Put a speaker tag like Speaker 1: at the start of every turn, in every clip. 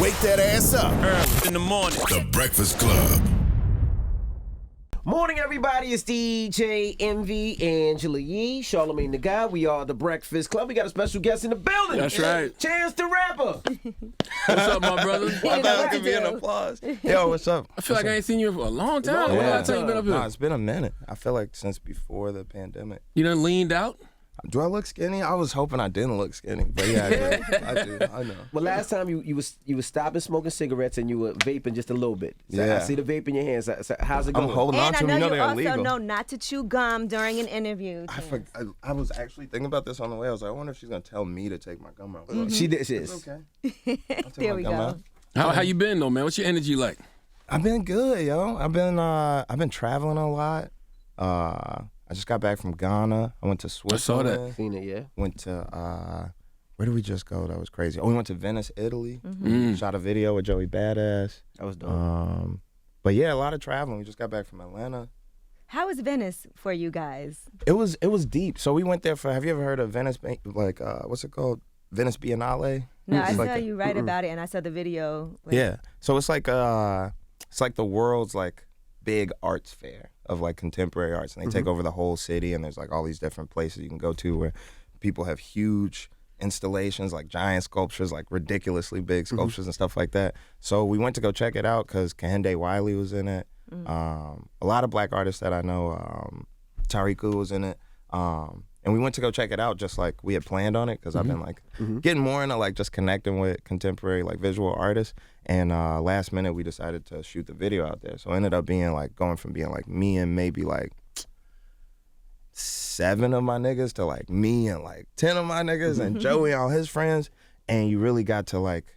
Speaker 1: Wake that ass up.
Speaker 2: Early in the morning.
Speaker 1: The Breakfast Club.
Speaker 3: Morning, everybody. It's DJ Envy, Angela Yee, Charlamagne the Guy. We are the Breakfast Club. We got a special guest in the building.
Speaker 2: That's right.
Speaker 3: Chance the Rapper.
Speaker 2: What's up, my brother?
Speaker 4: I thought it could be an applause. Yo, what's up?
Speaker 2: I feel like I ain't seen you for a long time.
Speaker 3: Yeah.
Speaker 2: When the last time you been up here?
Speaker 4: Nah, it's been a minute. I feel like since before the pandemic.
Speaker 2: You done leaned out?
Speaker 4: Do I look skinny? I was hoping I didn't look skinny, but yeah, I do. I know.
Speaker 3: Well, last time you was stopping smoking cigarettes and you were vaping just a little bit. So
Speaker 4: Yeah.
Speaker 3: I see the vape in your hands. So how's it going?
Speaker 4: I'm holding on
Speaker 5: And
Speaker 4: to
Speaker 5: I
Speaker 4: them.
Speaker 5: know
Speaker 4: You know
Speaker 5: you
Speaker 4: they're
Speaker 5: also
Speaker 4: illegal.
Speaker 5: know not to chew gum during an interview.
Speaker 4: I was actually thinking about this on the way. I was like, I wonder if she's gonna tell me to take my gum out. Like,
Speaker 3: She did.
Speaker 4: it's okay. I'll take
Speaker 5: There
Speaker 4: my
Speaker 5: we
Speaker 4: gum
Speaker 5: go.
Speaker 4: out.
Speaker 2: How you been though, man? What's your energy like?
Speaker 4: I've been good, yo. I've been traveling a lot. I just got back from Ghana. I went to Switzerland.
Speaker 2: I saw that.
Speaker 3: Seen it, yeah.
Speaker 4: Went to where did we just go? That was crazy. Oh, we went to Venice, Italy. Shot a video with Joey Badass.
Speaker 3: That was dope.
Speaker 4: But yeah, a lot of traveling. We just got back from Atlanta.
Speaker 5: How was Venice for you guys?
Speaker 4: It was deep. So we went there for. Have you ever heard of Venice? Like what's it called? Venice Biennale.
Speaker 5: No, I
Speaker 4: It's
Speaker 5: saw
Speaker 4: like
Speaker 5: you write about it, and I saw the video.
Speaker 4: Yeah. So it's like the world's like big arts fair of like contemporary arts, and they take over the whole city, and there's like all these different places you can go to where people have huge installations, like giant sculptures, like ridiculously big sculptures and stuff like that. So we went to go check it out because Kehinde Wiley was in it. A lot of black artists that I know, Tariku was in it. And we went to go check it out just like we had planned on it because I've been like getting more into like just connecting with contemporary like visual artists. And last minute we decided to shoot the video out there. So it ended up being like going from being like me and maybe like 7 of my niggas to like me and like 10 of my niggas and Joey and all his friends. And you really got to like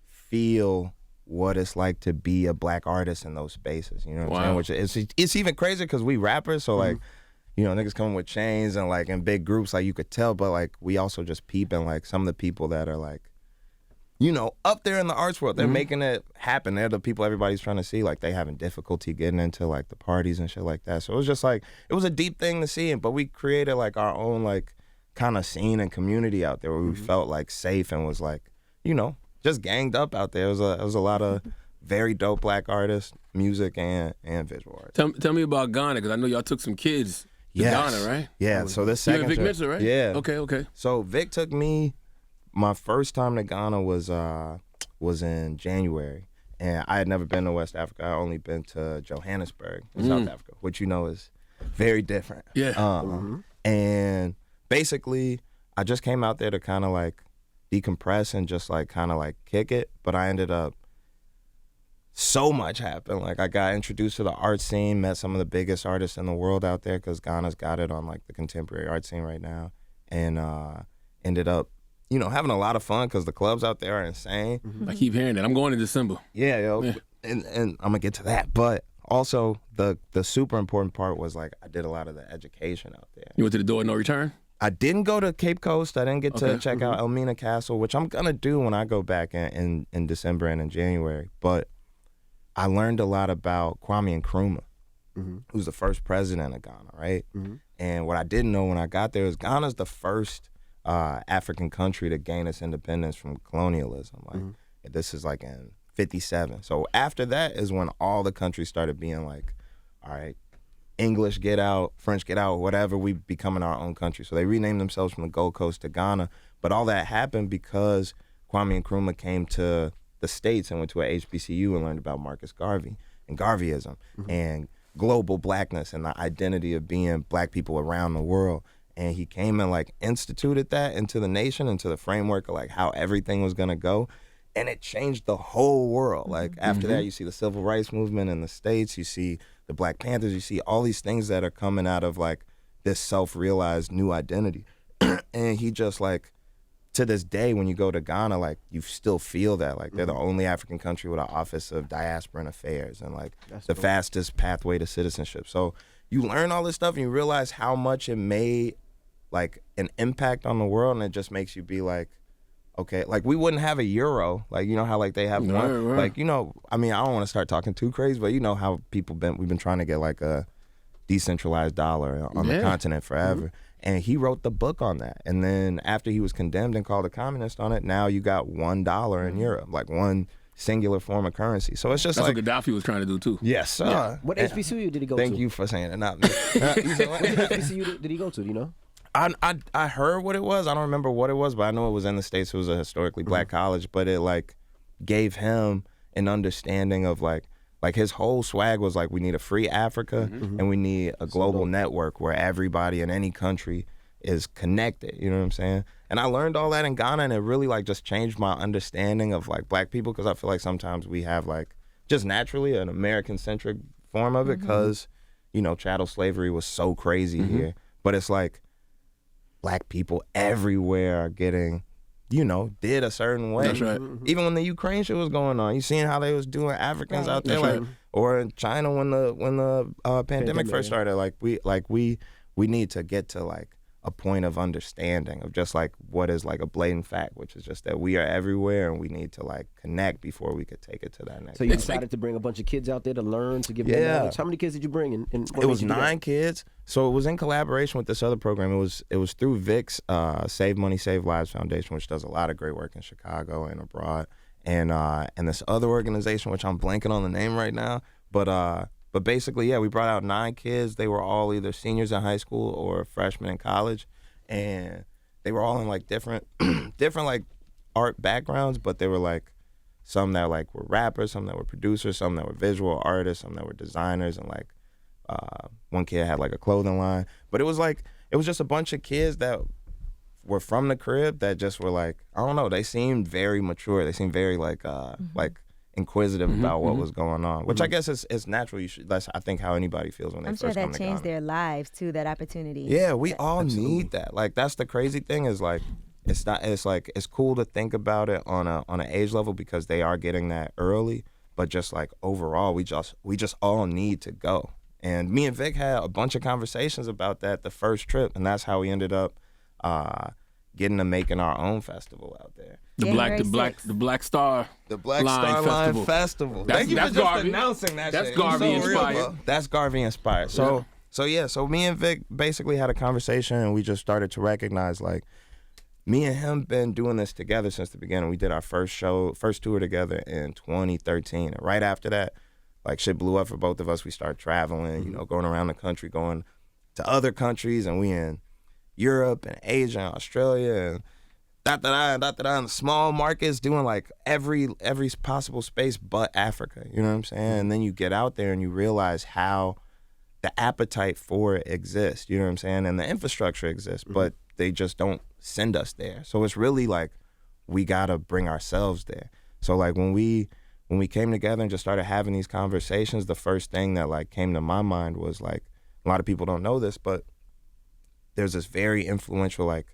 Speaker 4: feel what it's like to be a black artist in those spaces. You know what I'm saying? Which it's even crazier because we rappers, so like, you know, niggas coming with chains and like in big groups, like you could tell, but like we also just peeping like some of the people that are like, you know, up there in the arts world, they're making it happen. They're the people everybody's trying to see. Like they having difficulty getting into like the parties and shit like that. So it was just like, it was a deep thing to see, but we created like our own like kind of scene and community out there where we felt like safe and was like, you know, just ganged up out there. It was a lot of very dope black artists, music and visual art.
Speaker 2: Tell me about Ghana, because I know y'all took some kids to Ghana, right?
Speaker 4: Yeah, so this
Speaker 2: You
Speaker 4: second
Speaker 2: and Vic
Speaker 4: trip-
Speaker 2: Mensa, right?
Speaker 4: Yeah.
Speaker 2: Okay.
Speaker 4: So Vic took me, my first time to Ghana was in January. And I had never been to West Africa. I only been to Johannesburg in South Africa, which you know is very different.
Speaker 2: Yeah.
Speaker 4: And basically, I just came out there to kind of like decompress and just like kind of like kick it. But I ended up, so much happened. Like I got introduced to the art scene, met some of the biggest artists in the world out there because Ghana's got it on like the contemporary art scene right now. And ended up, you know, having a lot of fun because the clubs out there are insane.
Speaker 2: I keep hearing that. I'm going in December.
Speaker 4: Yeah, yo.
Speaker 2: Yeah.
Speaker 4: And I'm gonna get to that. But also the super important part was like I did a lot of the education out there.
Speaker 2: You went to the door, no return?
Speaker 4: I didn't go to Cape Coast. I didn't get to
Speaker 2: Okay.
Speaker 4: check out Elmina Castle, which I'm gonna do when I go back in December and in January. But I learned a lot about Kwame Nkrumah, who's the first president of Ghana, right? And what I didn't know when I got there is Ghana's the first African country to gain its independence from colonialism. Like this is like in 57. So after that is when all the countries started being like, all right, English get out, French get out, whatever, we becoming our own country. So they renamed themselves from the Gold Coast to Ghana. But all that happened because Kwame Nkrumah came to the States and went to a HBCU and learned about Marcus Garvey and Garveyism and global blackness and the identity of being black people around the world. And he came and like instituted that into the nation, into the framework of like how everything was gonna go. And it changed the whole world. Like after that, you see the civil rights movement in the States, you see the Black Panthers, you see all these things that are coming out of like this self-realized new identity. And he just like, to this day, when you go to Ghana, like you still feel that like they're the only African country with an Office of Diasporan Affairs and like the fastest pathway to citizenship. So you learn all this stuff and you realize how much it made like an impact on the world, and it just makes you be like, okay, like we wouldn't have a euro, like you know how like they have one,
Speaker 2: right.
Speaker 4: like you know, I mean I don't want to start talking too crazy, but you know how we've been trying to get like a decentralized dollar on the continent forever. And he wrote the book on that. And then after he was condemned and called a communist on it, now you got $1 in Europe, like one singular form of currency. So it's just
Speaker 2: That's
Speaker 4: like
Speaker 2: what Gaddafi was trying to do too.
Speaker 4: yes, sir.
Speaker 3: Yeah. What HBCU did he go to?
Speaker 4: Thank you for saying it, not me.
Speaker 3: What HBCU did he go to? Do you know?
Speaker 4: I heard what it was. I don't remember what it was, but I know it was in the States. It was a historically black college, but it like gave him an understanding of like his whole swag was like, we need a free Africa and we need a global network where everybody in any country is connected. You know what I'm saying? And I learned all that in Ghana, and it really like just changed my understanding of like black people, because I feel like sometimes we have like just naturally an American-centric form of it because, you know, chattel slavery was so crazy here. But it's like black people everywhere are getting, you know, did a certain way.
Speaker 2: That's right.
Speaker 4: Even when the Ukraine shit was going on, you seen how they was doing Africans out there,
Speaker 2: That's
Speaker 4: like, or in China when the pandemic first started. Like we need to get to like a point of understanding of just like what is like a blatant fact, which is just that we are everywhere and we need to like connect before we could take it to that next.
Speaker 3: So you decided to bring a bunch of kids out there to learn, to give them knowledge. How many kids did you bring? And
Speaker 4: it was 9 kids. So it was in collaboration with this other program. It was through VIC's Save Money, Save Lives Foundation, which does a lot of great work in Chicago and abroad, and this other organization, which I'm blanking on the name right now, but basically, yeah, we brought out 9 kids. They were all either seniors in high school or freshmen in college, and they were all in like different like art backgrounds, but they were like some that like were rappers, some that were producers, some that were visual artists, some that were designers, and like one kid had like a clothing line. But it was just a bunch of kids that were from the crib that just were like, I don't know, they seemed very mature. They seemed very like inquisitive about what was going on, which I guess is natural. That's I think how anybody feels when they first come to Ghana.
Speaker 5: I'm sure that changed their lives too, that opportunity.
Speaker 4: Yeah, we all need that. Like that's the crazy thing is like it's cool to think about it on an age level because they are getting that early, but just like overall we just all need to go. And me and Vic had a bunch of conversations about that the first trip, and that's how we ended up getting to making our own festival out there.
Speaker 2: The Black Star
Speaker 4: Line Festival. Thank you for just announcing that.
Speaker 2: That's
Speaker 4: shit.
Speaker 2: Garvey
Speaker 4: So
Speaker 2: inspired.
Speaker 4: real, that's Garvey inspired. So me and Vic basically had a conversation, and we just started to recognize like me and him been doing this together since the beginning. We did our first tour together in 2013, and right after that, like shit blew up for both of us. We started traveling, you know, going around the country, going to other countries, and we in Europe and Asia and Australia and in the small markets, doing like every possible space but Africa. You know what I'm saying? And then you get out there and you realize how the appetite for it exists. You know what I'm saying? And the infrastructure exists, but they just don't send us there. So it's really like we gotta bring ourselves there. So like when we came together and just started having these conversations, the first thing that like came to my mind was like, a lot of people don't know this, but there's this very influential like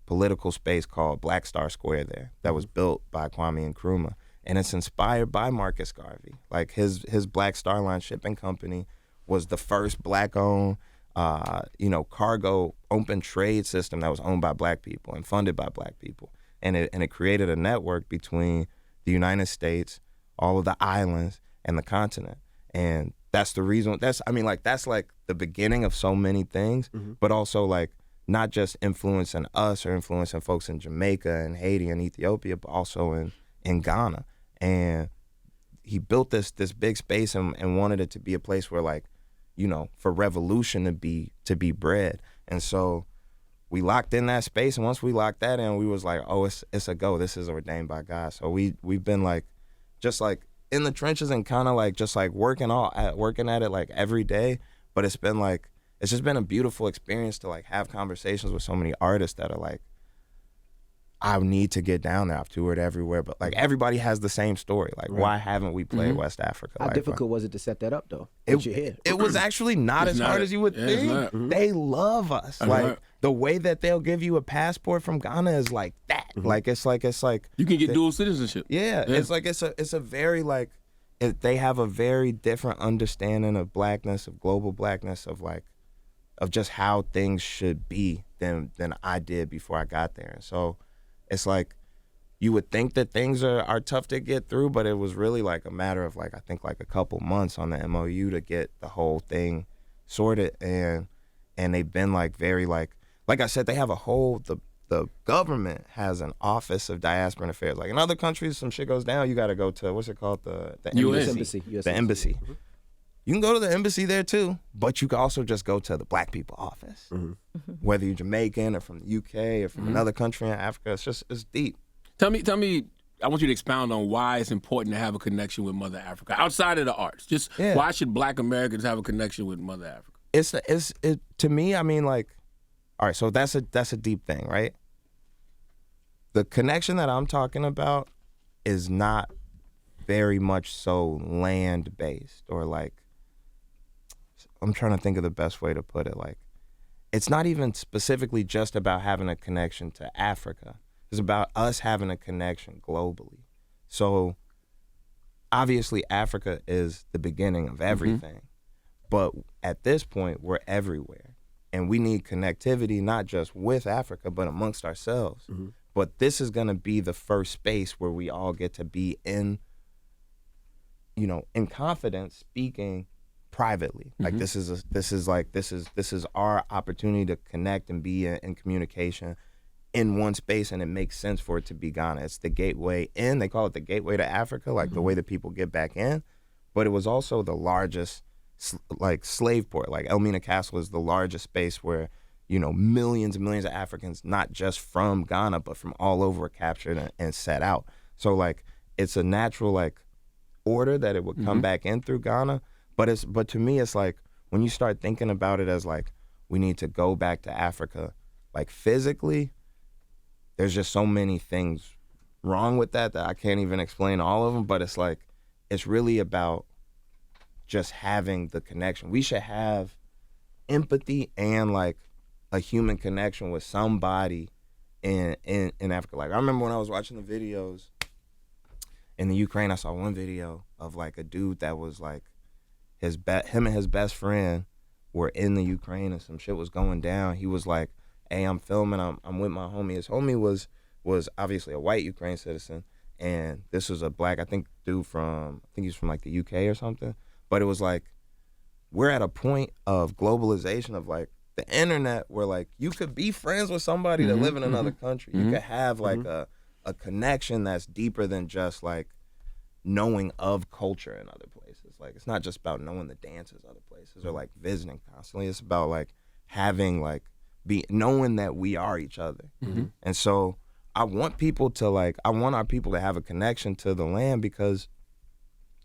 Speaker 4: political space called Black Star Square there that was built by Kwame Nkrumah, and it's inspired by Marcus Garvey. Like his Black Star Line shipping company was the first black-owned cargo open trade system that was owned by black people and funded by black people, and it created a network between the United States, all of the islands, and the continent. And that's the reason. That's like the beginning of so many things, but also like not just influencing us or influencing folks in Jamaica and Haiti and Ethiopia, but also in Ghana. And he built this big space and wanted it to be a place where like, you know, for revolution to be bred. And so we locked in that space, and once we locked that in, we was like, oh, it's a go. This is ordained by God. So we've been like just like in the trenches and kind of like just like working at it like every day. But it's just been a beautiful experience to like have conversations with so many artists that are like, I need to get down there. I've toured everywhere, but like everybody has the same story. Like, why haven't we played West Africa?
Speaker 3: How difficult was it to set that up though?
Speaker 4: It was actually not as hard as you would think. They love us. Like the way that they'll give you a passport from Ghana is like that. Like it's like
Speaker 2: you can get dual citizenship.
Speaker 4: Yeah, it's like it's a very like they have a very different understanding of blackness, of global blackness, of just how things should be than I did before I got there. And so it's like you would think that things are tough to get through, but it was really like a matter of like I think like a couple months on the MOU to get the whole thing sorted, and they've been like very like like I said, they have a whole the government has an office of diaspora affairs. Like in other countries, some shit goes down, you got to go to what's it called, the
Speaker 2: US
Speaker 3: Embassy.
Speaker 4: the embassy. You can go to the embassy there too, but you can also just go to the Black people office. Whether you're Jamaican or from the UK or from another country in Africa, it's deep.
Speaker 2: Tell me. I want you to expound on why it's important to have a connection with Mother Africa outside of the arts. Just why should Black Americans have a connection with Mother Africa?
Speaker 4: It's to me. I mean, like, all right. So that's a deep thing, right? The connection that I'm talking about is not very much so land based or like. I'm trying to think of the best way to put it. Like, it's not even specifically just about having a connection to Africa. It's about us having a connection globally. So obviously Africa is the beginning of everything. But at this point, we're everywhere. And we need connectivity, not just with Africa, but amongst ourselves. But this is going to be the first space where we all get to be in confidence speaking privately. Like this is our opportunity to connect and be in communication in one space, and it makes sense for it to be Ghana. It's the gateway in. They call it the gateway to Africa, like the way that people get back in. But it was also the largest slave port. Like Elmina Castle is the largest space where millions and millions of Africans, not just from Ghana but from all over, were captured and set out. So like it's a natural order that it would come back in through Ghana. But to me, it's like when you start thinking about it as like we need to go back to Africa, like physically, there's just so many things wrong with that I can't even explain all of them. But it's like it's really about just having the connection. We should have empathy and like a human connection with somebody in Africa. Like I remember when I was watching the videos in the Ukraine, I saw one video of like a dude that was like him and his best friend were in the Ukraine and some shit was going down. He was like, hey, I'm filming, I'm with my homie. His homie was obviously a white Ukraine citizen, and this was a black, I think he's from like the UK or something. But it was like, we're at a point of globalization of like the internet where like you could be friends with somebody that live in another country. You could have like a connection that's deeper than just like knowing of culture in other places. Like it's not just about knowing the dances other places or like visiting constantly. It's about like having like knowing that we are each other. And so I want our people to have a connection to the land because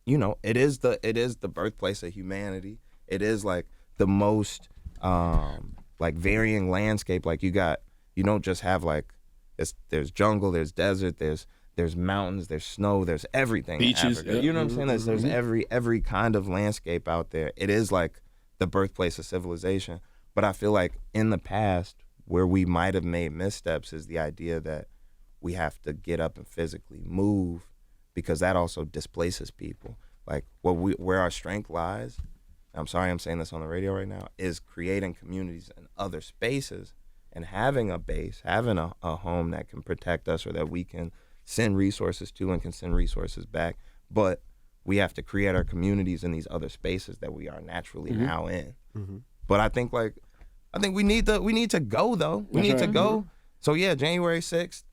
Speaker 4: it is the birthplace of humanity. It is like the most like varying landscape. Like you don't just have like there's jungle, there's desert, there's mountains, there's snow, there's everything.
Speaker 2: Beaches,
Speaker 4: in Africa. You know what I'm saying? There's every kind of landscape out there. It is like the birthplace of civilization. But I feel like in the past, where we might have made missteps is the idea that we have to get up and physically move, because that also displaces people. Like where our strength lies, I'm sorry I'm saying this on the radio right now, is creating communities in other spaces and having a base, having a home that can protect us or that we can send resources to and can send resources back. But we have to create our communities in these other spaces that we are naturally now in. But I think we need to go though. We need to go. So yeah, January 6th,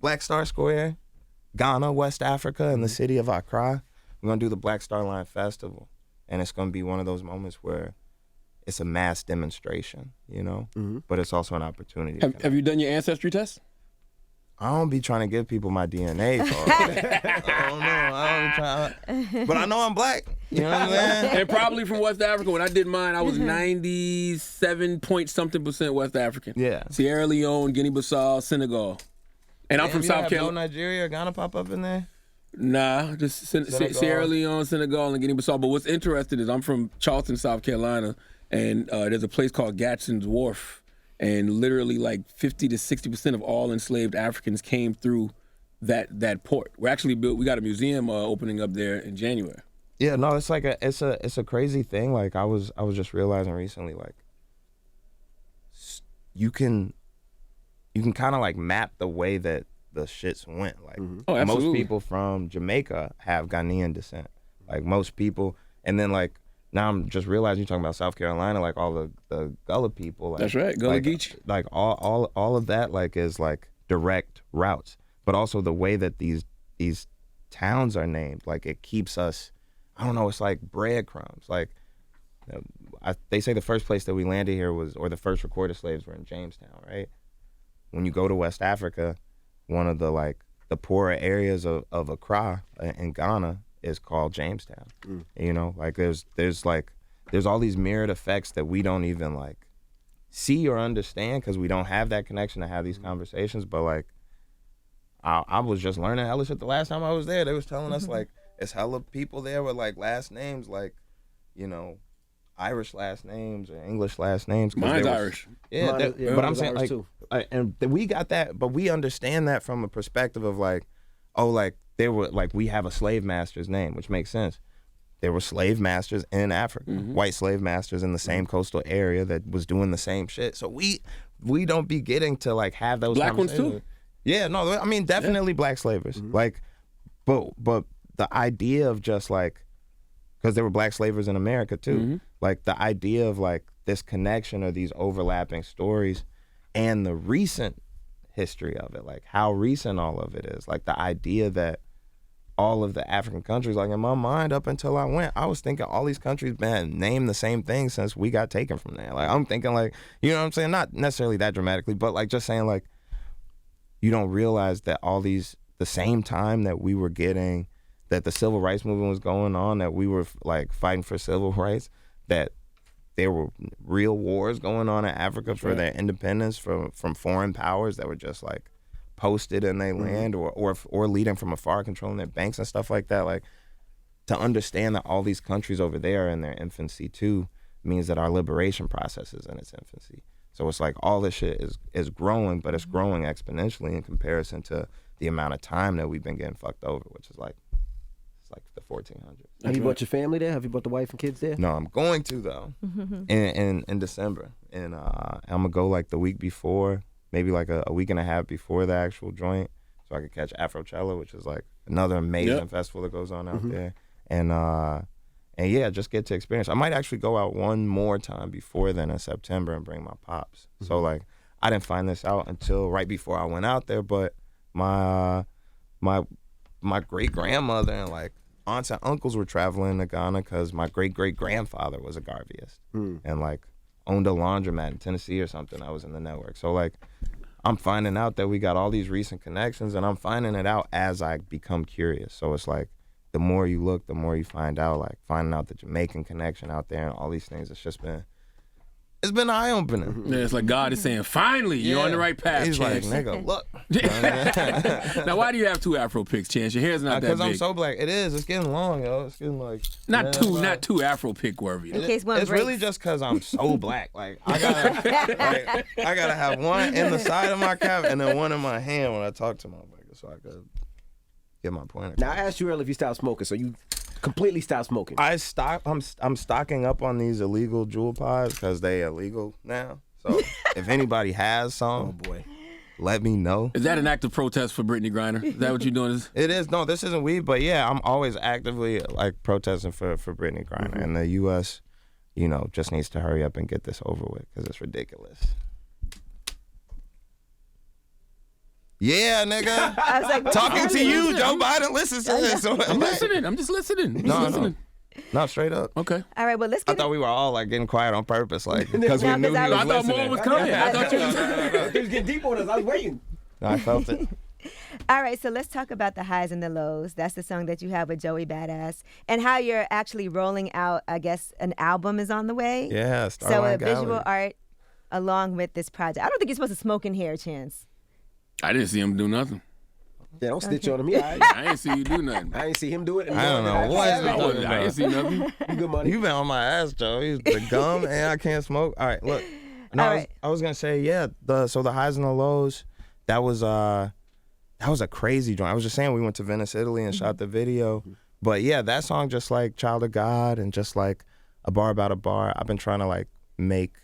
Speaker 4: Black Star Square, Ghana, West Africa, in the city of Accra. We're gonna do the Black Star Line Festival, and it's gonna be one of those moments where it's a mass demonstration, but it's also an opportunity.
Speaker 2: Have you done your ancestry test?
Speaker 4: I don't be trying to give people my DNA. I don't know. But I know I'm black. You know what I'm saying?
Speaker 2: And probably from West Africa. When I did mine, I was 97 point something % West African.
Speaker 4: Yeah.
Speaker 2: Sierra Leone, Guinea-Bissau, Senegal. And I'm from South Carolina.
Speaker 4: No Nigeria or Ghana pop up in there?
Speaker 2: Nah, just Sierra Leone, Senegal, and Guinea-Bissau. But what's interesting is I'm from Charleston, South Carolina, and there's a place called Gadsden's Wharf. And literally like 50 to 60% of all enslaved Africans came through that port. We got a museum opening up there in January.
Speaker 4: Yeah, no, it's like it's a crazy thing. Like I was just realizing recently, like you can kind of like map the way that the shits went. Like most people from Jamaica have Ghanaian descent. Like most people, and then like now I'm just realizing you're talking about South Carolina, like all the Gullah people. Like,
Speaker 2: That's right, Gullah
Speaker 4: like,
Speaker 2: Geechee.
Speaker 4: Like all of that like is like direct routes, but also the way that these towns are named, like it keeps us, I don't know, it's like breadcrumbs. Like they say the first place that we landed here or the first recorded slaves were in Jamestown, right? When you go to West Africa, one of the poorer areas of Accra in Ghana is called Jamestown. You know, like there's all these mirrored effects that we don't even like see or understand because we don't have that connection to have these conversations. But like I was just learning hella shit the last time I was there. They was telling us like it's hella people there with like last names like, you know, Irish last names or English last names.
Speaker 2: Mine's Irish.
Speaker 4: Yeah, but I'm saying
Speaker 3: Irish
Speaker 4: like, and we got that, but we understand that from a perspective of like, oh, like they were like we have a slave master's name, which makes sense. There were slave masters in Africa, white slave masters in the same coastal area that was doing the same shit. So we don't be getting to like have those
Speaker 2: Black ones
Speaker 4: conversations.
Speaker 2: too.
Speaker 4: Yeah, no, I mean definitely black slavers. Like, but the idea of just like, because there were black slavers in America too. Like the idea of like this connection or these overlapping stories and the recent history of it, like how recent all of it is. Like the idea that all of the African countries, like in my mind up until I went, I was thinking all these countries been named the same thing since we got taken from there. Like I'm thinking like, you know what I'm saying? Not necessarily that dramatically, but like just saying like, you don't realize that all these, the same time that we were getting, that the civil rights movement was going on, that we were like fighting for civil rights, that there were real wars going on in Africa for their independence from foreign powers that were just like posted in their land or leading from afar, controlling their banks and stuff like that. Like to understand that all these countries over there in their infancy too means that our liberation process is in its infancy. So it's like all this shit is growing, but it's growing exponentially in comparison to the amount of time that we've been getting fucked over, which is like, it's like the 1400s.
Speaker 3: Have you brought your family there? Have you brought the wife and kids there?
Speaker 4: No, I'm going to though, in December, and I'm gonna go like the week before, maybe like a week and a half before the actual joint, so I could catch Afrocello, which is like another amazing festival that goes on out there, and yeah, just get to experience. I might actually go out one more time before then in September and bring my pops. So like, I didn't find this out until right before I went out there, but my great grandmother and like aunts and uncles were traveling to Ghana because my great grandfather was a Garveyist and like owned a laundromat in Tennessee or something. I was in the network. So like, I'm finding out that we got all these recent connections, and I'm finding it out as I become curious. So it's like, the more you look, the more you find out, like finding out the Jamaican connection out there and all these things. It's been eye-opening.
Speaker 2: Yeah, it's like God is saying, finally, you're on the right path,
Speaker 4: He's
Speaker 2: Chance.
Speaker 4: like, nigga, look.
Speaker 2: Now, why do you have two Afro picks, Chance? Your hair's not that big.
Speaker 4: Because I'm so black. It is. It's getting long, yo. It's getting like...
Speaker 2: Not two Afro pick worthy.
Speaker 5: In case one
Speaker 4: It's
Speaker 5: breaks.
Speaker 4: really just because I'm so black. Like, I gotta have one in the side of my cap and then one in my hand when I talk to my nigga, so I could get my point across.
Speaker 3: Now, I asked you earlier if you stopped smoking, so you completely stopped smoking.
Speaker 4: I'm stocking up on these illegal jewel pods because they illegal now. So if anybody has some,
Speaker 3: Oh, boy.
Speaker 4: let me know.
Speaker 2: Is that an active protest for Brittany Griner? Is that what you're doing?
Speaker 4: It is. No, this isn't weed, but yeah, I'm always actively like protesting for Brittany Griner, and the U.S., you know, just needs to hurry up and get this over with because it's ridiculous. Yeah, nigga.
Speaker 5: I was like,
Speaker 4: Talking to you, Joe Biden listens to this.
Speaker 2: I'm listening. I'm just listening.
Speaker 4: No, straight up.
Speaker 2: Okay.
Speaker 5: all right, well, let's
Speaker 4: I
Speaker 5: get
Speaker 4: thought we were all like getting quiet on purpose, like because we
Speaker 5: No,
Speaker 4: knew he
Speaker 5: because
Speaker 4: was
Speaker 2: I thought more
Speaker 4: listening.
Speaker 2: was coming. I thought you was...
Speaker 3: He was getting deep on us. I was waiting.
Speaker 4: I felt it.
Speaker 5: All right, so let's talk about the highs and the lows. That's the song that you have with Joey Badass, and how you're actually rolling out. I guess an album is on the way.
Speaker 4: Yeah,
Speaker 5: So
Speaker 4: Starline
Speaker 5: visual
Speaker 4: Gallery.
Speaker 5: art along with this project. I don't think you're supposed to smoke in here, Chance.
Speaker 2: I didn't see him do nothing.
Speaker 3: Yeah, don't snitch on him. Yeah,
Speaker 2: I didn't see you do nothing.
Speaker 3: I ain't see him do it.
Speaker 4: I don't know what he's talking
Speaker 2: I didn't see nothing.
Speaker 3: You good money.
Speaker 4: You been on my ass, Joe. He's the gum and I can't smoke. All right, look. No,
Speaker 5: All
Speaker 4: I
Speaker 5: right.
Speaker 4: was gonna say, yeah. The highs and the lows. That was a crazy joint. I was just saying we went to Venice, Italy, and shot the video. But yeah, that song, just like Child of God and just like A Bar About a Bar. I've been trying to like make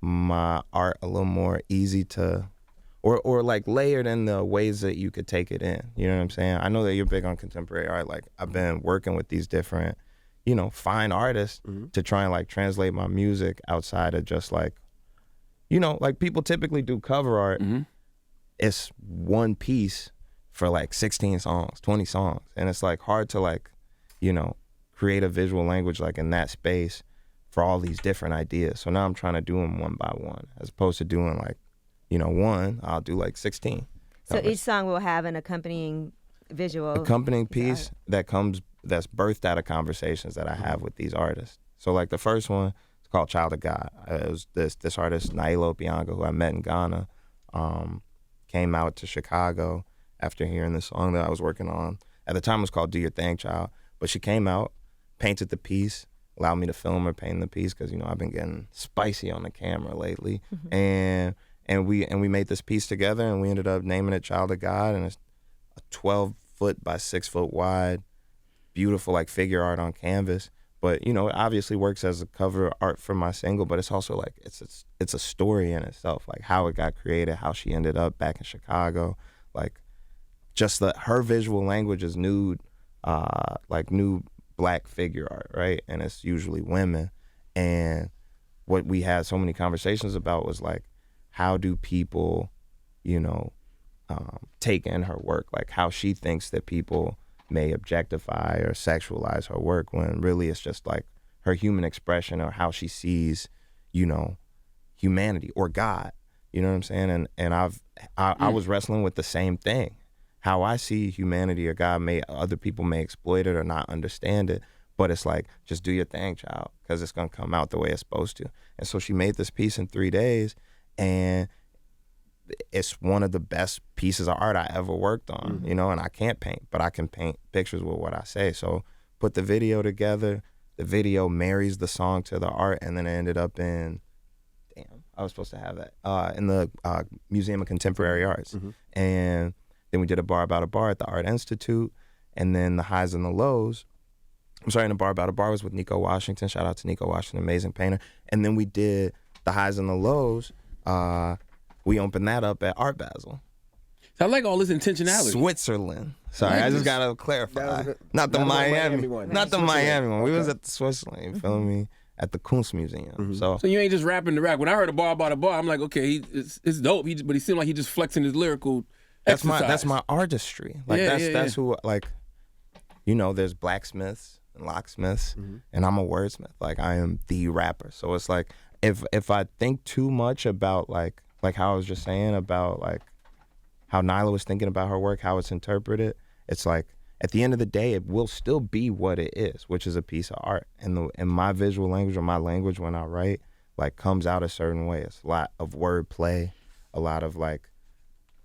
Speaker 4: my art a little more easy to, or like layered in the ways that you could take it in. You know what I'm saying? I know that you're big on contemporary art. Like I've been working with these different, you know, find artists to try and like translate my music outside of just like, you know, like people typically do cover art. It's one piece for like 16 songs, 20 songs. And it's like hard to like, you know, create a visual language like in that space for all these different ideas. So now I'm trying to do them one by one, as opposed to doing like, you know, one, I'll do like 16.
Speaker 5: So each song will have an accompanying visual.
Speaker 4: Accompanying piece that's birthed out of conversations that I have with these artists. So like the first one, it's called Child of God. It was this artist, Nailo Bianca, who I met in Ghana, came out to Chicago after hearing the song that I was working on. At the time it was called Do Your Thing, Child. But she came out, painted the piece, allowed me to film her painting the piece because, you know, I've been getting spicy on the camera lately. And we made this piece together, and we ended up naming it Child of God, and it's a 12-foot by 6-foot wide, beautiful like figure art on canvas. But, you know, it obviously works as a cover art for my single, but it's also like it's a story in itself, like how it got created, how she ended up back in Chicago, like just her visual language is nude, like new Black figure art, right? And it's usually women. And what we had so many conversations about was like, how do people, you know, take in her work, like how she thinks that people may objectify or sexualize her work, when really it's just like her human expression or how she sees, you know, humanity or God. You know what I'm saying? And I was wrestling with the same thing. How I see humanity or God, other people may exploit it or not understand it, but it's like, just do your thing, child, because it's gonna come out the way it's supposed to. And so she made this piece in 3 days, and it's one of the best pieces of art I ever worked on, you know, and I can't paint, but I can paint pictures with what I say. So put the video together, the video marries the song to the art, and then it ended up in, I was supposed to have that, in the Museum of Contemporary Arts. And then we did a bar about a bar at the Art Institute, and then the highs and the lows. The bar about a bar was with Nico Washington. Shout out to Nico Washington, amazing painter. And then we did the highs and the lows. We opened that up at Art Basel.
Speaker 2: I like all this intentionality.
Speaker 4: Switzerland. Sorry, I just gotta clarify. Not the Miami one. Not the Miami one. We was at the Switzerland, you feel me? At the Kunstmuseum. So
Speaker 2: you ain't just rapping the rap. When I heard a bar about a bar, I'm like, okay, it's dope. But he seemed like he just flexing his lyrical exercise.
Speaker 4: That's my artistry. Like that's who, like, you know, there's blacksmiths and locksmiths, and I'm a wordsmith. Like I am the rapper. So it's like if I think too much about like how I was just saying about like how Nyla was thinking about her work, how it's interpreted, it's like at the end of the day, it will still be what it is, which is a piece of art. And my visual language, or my language when I write, like comes out a certain way. It's a lot of wordplay, a lot of like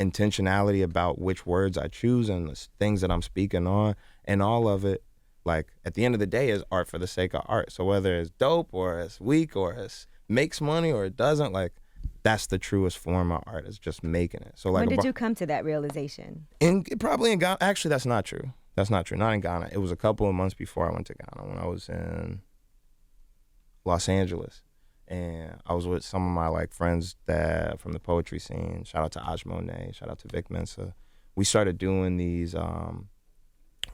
Speaker 4: intentionality about which words I choose and the things that I'm speaking on, and all of it, like at the end of the day, is art for the sake of art. So whether it's dope or it's weak or it makes money or it doesn't, like that's the truest form of art, is just making it. So like,
Speaker 5: when did you come to that realization?
Speaker 4: Probably in Ghana. Actually, that's not true. That's not true. Not in Ghana. It was a couple of months before I went to Ghana, when I was in Los Angeles. And I was with some of my like friends that from the poetry scene. Shout out to Aj Monet. Shout out to Vic Mensa. We started doing these